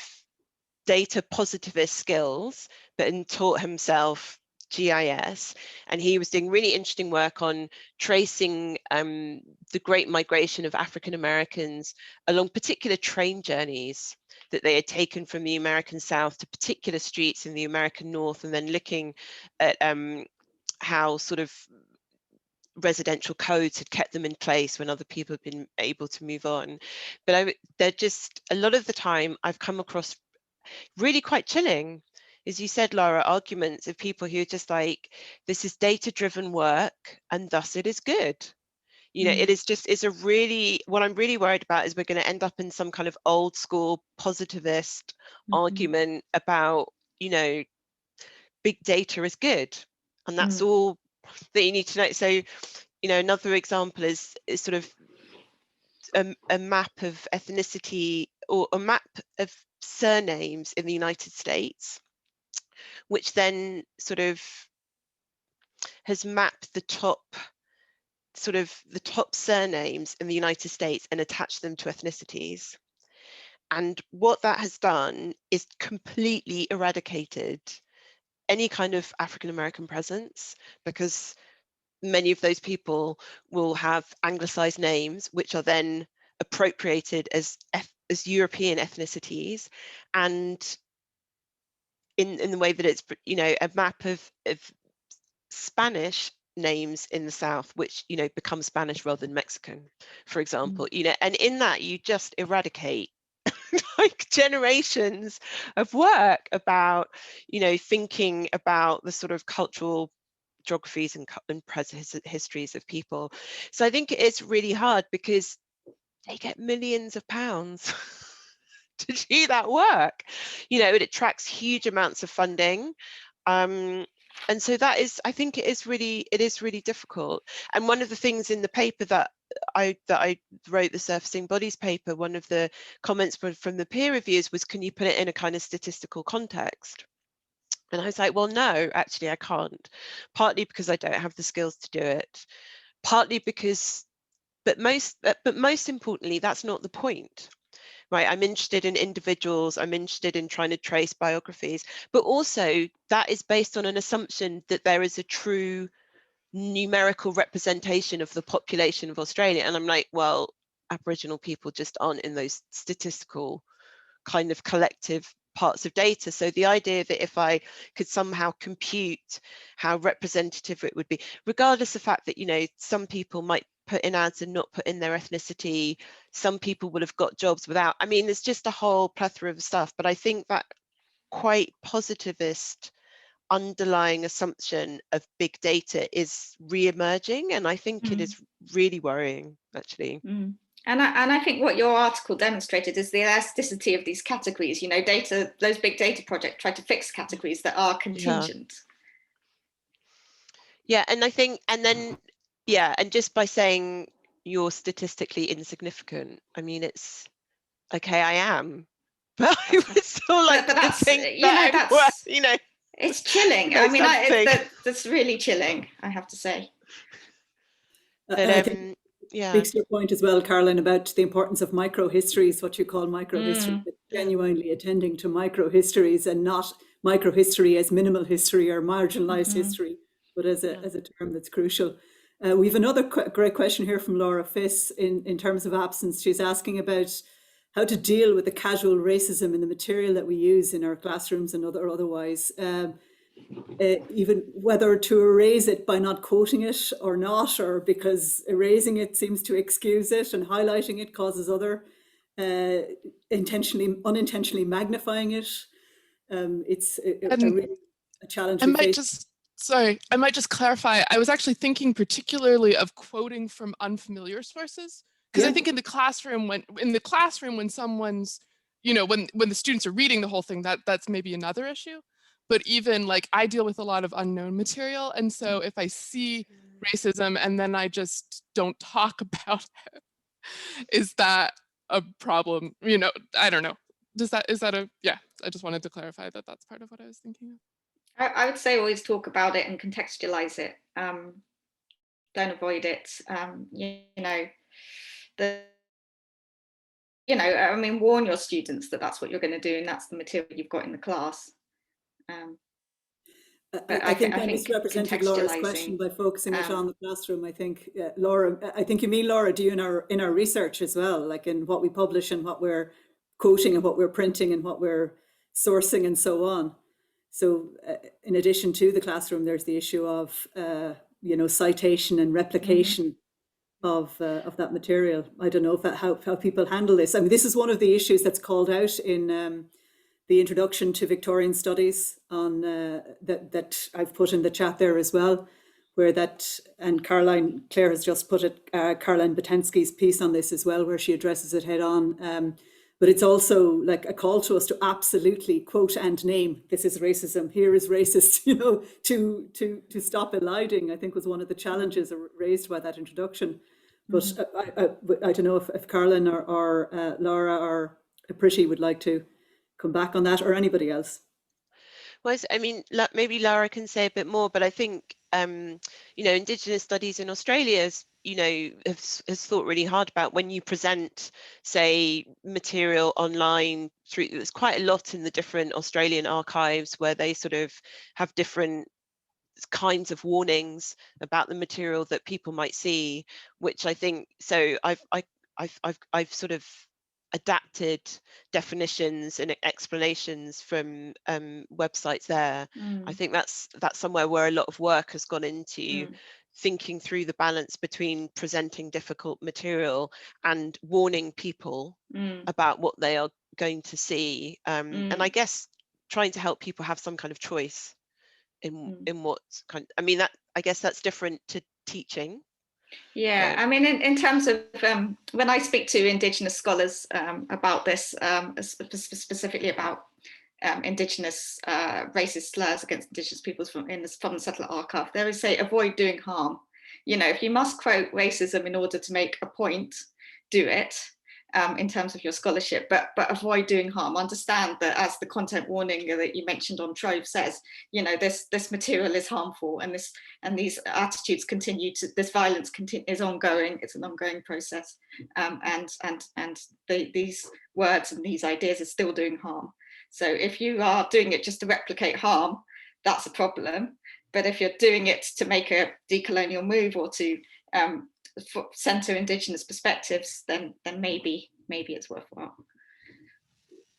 S3: data positivist skills, but then taught himself GIS, and he was doing really interesting work on tracing the great migration of African Americans along particular train journeys that they had taken from the American South to particular streets in the American North, and then looking at how sort of residential codes had kept them in place when other people had been able to move on. But they're just, a lot of the time I've come across really quite chilling. As you said, Laura, arguments of people who are just like, this is data-driven work and thus it is good. You know, it is just, it's a really, what I'm really worried about is we're going to end up in some kind of old school positivist argument about, you know, big data is good. And that's all that you need to know. So, you know, another example is sort of a map of ethnicity or a map of surnames in the United States, which then sort of has mapped the top surnames in the United States and attached them to ethnicities. And what that has done is completely eradicated any kind of African American presence, because many of those people will have anglicized names, which are then appropriated as European ethnicities, and in the way that it's, you know, a map of Spanish names in the South, which, you know, become Spanish rather than Mexican, for example, you know, and in that you just eradicate like generations of work about, you know, thinking about the sort of cultural geographies and present histories of people. So I think it's really hard because they get millions of pounds to do that work, you know, and it attracts huge amounts of funding. And so that is, I think it is really difficult. And one of the things in the paper that I wrote, the surfacing bodies paper, one of the comments from the peer reviews was, can you put it in a kind of statistical context? And I was like, well, no, actually I can't, partly because I don't have the skills to do it, partly because, but most importantly, that's not the point. Right, I'm interested in individuals, I'm interested in trying to trace biographies, but also that is based on an assumption that there is a true numerical representation of the population of Australia. And I'm like, well, Aboriginal people just aren't in those statistical kind of collective parts of data. So the idea that if I could somehow compute how representative it would be, regardless of the fact that, you know, some people might put in ads and not put in their ethnicity, some people would have got jobs without, I mean, there's just a whole plethora of stuff. But I think that quite positivist underlying assumption of big data is re-emerging, and I think it is really worrying, actually.
S2: And I think what your article demonstrated is the elasticity of these categories. You know, data, those big data projects try to fix categories that are contingent.
S3: Yeah, and I think, and then, yeah, and just by saying you're statistically insignificant, I mean, it's, okay, I am, but I would still like to think that I'm worth, you know.
S2: It's chilling. I mean, that's really chilling, I have to say.
S3: But,
S1: I think
S3: yeah,
S1: speaks to your point as well, Caroline, about the importance of microhistories, what you call microhistory, genuinely attending to microhistories and not microhistory as minimal history or marginalized history, but as a term that's crucial. We have another great question here from Laura Fiss in terms of absence. She's asking about how to deal with the casual racism in the material that we use in our classrooms and otherwise. Even whether to erase it by not quoting it or not, or because erasing it seems to excuse it and highlighting it causes other unintentionally magnifying it. It's a challenge.
S9: I might just clarify. I was actually thinking particularly of quoting from unfamiliar sources, because I think in the classroom when someone's, you know, when the students are reading the whole thing, that's maybe another issue. But even like I deal with a lot of unknown material. And so if I see racism and then I just don't talk about it, is that a problem? You know, I don't know. Yeah, I just wanted to clarify that that's part of what I was thinking of.
S2: I would say always talk about it and contextualize it. Don't avoid it. I mean, warn your students that that's what you're going to do and that's the material you've got in the class.
S1: I think I misrepresented Laura's question by focusing it on the classroom. I think Laura, I think you mean, Laura, do you in our research as well, like in what we publish and what we're quoting and what we're printing and what we're sourcing and so on. So in addition to the classroom, there's the issue of citation and replication of that material. I don't know how people handle this. I mean, this is one of the issues that's called out in the introduction to Victorian studies on that I've put in the chat there as well, where that, and Claire has just put it, Caroline Botensky's piece on this as well, where she addresses it head on. But it's also like a call to us to absolutely quote and name, this is racism, here is racist, you know, to stop eliding, I think was one of the challenges raised by that introduction. But I don't know if Caroline or Laura or Priti would like to come back on that, or anybody else.
S3: Well, I mean, maybe Laura can say a bit more, but I think, you know, Indigenous studies in Australia, you know, has thought really hard about when you present, say, material online through, there's quite a lot in the different Australian archives where they sort of have different kinds of warnings about the material that people might see, which I think, so I've sort of adapted definitions and explanations from websites there. I think that's somewhere where a lot of work has gone into thinking through the balance between presenting difficult material and warning people about what they are going to see, and I guess trying to help people have some kind of choice in what kind. I mean, that, I guess that's different to teaching.
S2: Yeah,
S3: Right.
S2: I mean, in terms of when I speak to Indigenous scholars about this, specifically about Indigenous racist slurs against Indigenous peoples from the Settler Archive, they would say avoid doing harm. You know, if you must quote racism in order to make a point, do it. In terms of your scholarship, but avoid doing harm. Understand that, as the content warning that you mentioned on Trove says, you know, this material is harmful, and these attitudes continue to, this violence is ongoing. It's an ongoing process, and these words and these ideas are still doing harm. So if you are doing it just to replicate harm, that's a problem. But if you're doing it to make a decolonial move or to center Indigenous perspectives, then maybe it's worthwhile.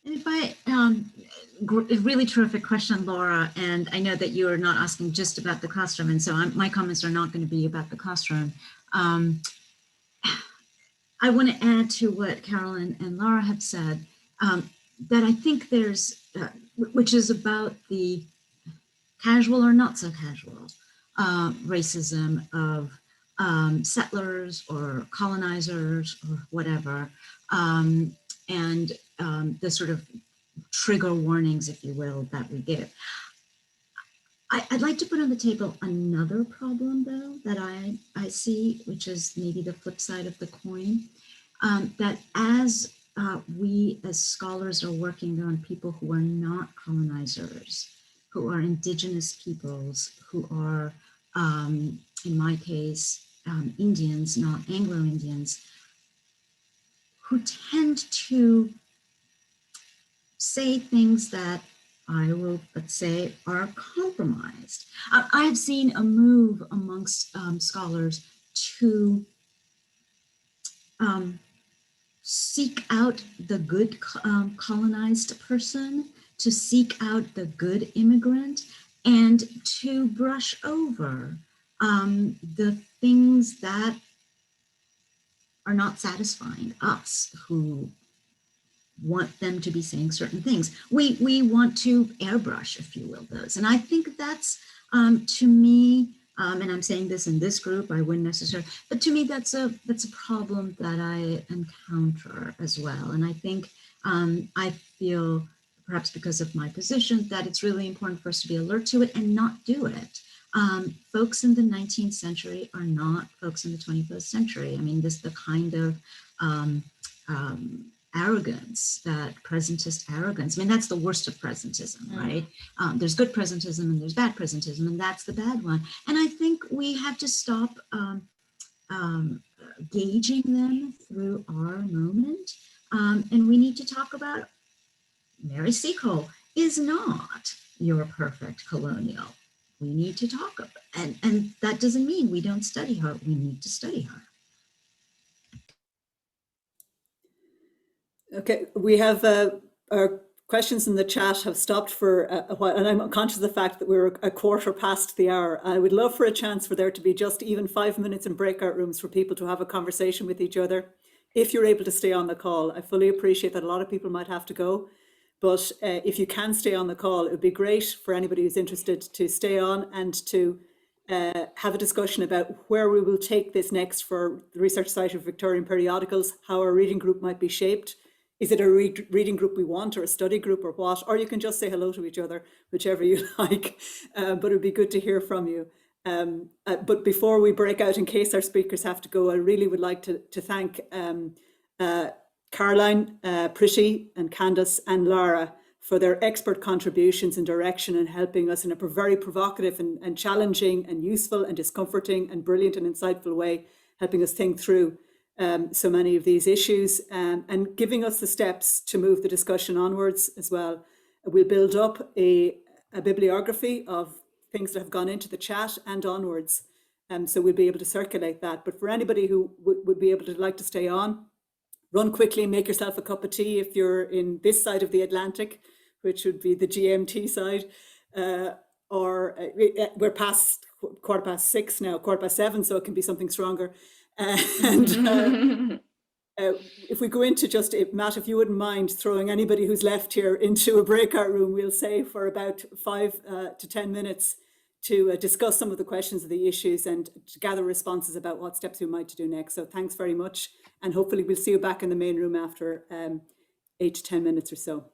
S4: And if I, really terrific question, Laura, and I know that you are not asking just about the classroom, and so my comments are not going to be about the classroom. I want to add to what Carolyn and Laura have said, that I think there's, which is about the casual or not so casual racism of settlers or colonizers or whatever, and the sort of trigger warnings, if you will, that we give. I'd like to put on the table another problem, though, that I see, which is maybe the flip side of the coin, that as we as scholars are working on people who are not colonizers, who are Indigenous peoples, who are, in my case, Indians, not Anglo-Indians, who tend to say things that I will, let's say, are compromised. I've seen a move amongst scholars to seek out the good colonized person, to seek out the good immigrant, and to brush over the things that are not satisfying us who want them to be saying certain things. We want to airbrush, if you will, those. And I think that's, to me, and I'm saying this in this group, I wouldn't necessarily, but to me, that's a problem that I encounter as well. And I think I feel, perhaps because of my position, that it's really important for us to be alert to it and not do it. Folks in the 19th century are not folks in the 21st century. I mean, the kind of arrogance, that presentist arrogance. I mean, that's the worst of presentism, right? There's good presentism and there's bad presentism, and that's the bad one. And I think we have to stop gauging them through our moment. And we need to talk about Mary Seacole is not your perfect colonial. We need to talk about, and that doesn't mean we don't study her. We need to study her.
S1: Okay, we have our questions in the chat have stopped for a while, and I'm conscious of the fact that we're a quarter past the hour. I would love for a chance for there to be just even 5 minutes in breakout rooms for people to have a conversation with each other. If you're able to stay on the call, I fully appreciate that a lot of people might have to go, But if you can stay on the call, it would be great for anybody who's interested to stay on and to have a discussion about where we will take this next for the Research Society of Victorian Periodicals, how our reading group might be shaped. Is it a reading group we want, or a study group, or what? Or you can just say hello to each other, whichever you like. But it would be good to hear from you. But before we break out, in case our speakers have to go, I really would like to thank Caroline, Priti and Candace and Lara for their expert contributions and direction and helping us in a very provocative and challenging and useful and discomforting and brilliant and insightful way, helping us think through so many of these issues and giving us the steps to move the discussion onwards as well. We'll build up a bibliography of things that have gone into the chat and onwards. So we'll be able to circulate that. But for anybody who would be able to like to stay on, run quickly, make yourself a cup of tea if you're in this side of the Atlantic, which would be the GMT side, or we're past 6:15 now, 7:15, so it can be something stronger. And if we go into just, Matt, if you wouldn't mind throwing anybody who's left here into a breakout room, we'll say for about 5 to 10 minutes to discuss some of the questions of the issues and to gather responses about what steps we might do next. So thanks very much. And hopefully we'll see you back in the main room after 8 to 10 minutes or so.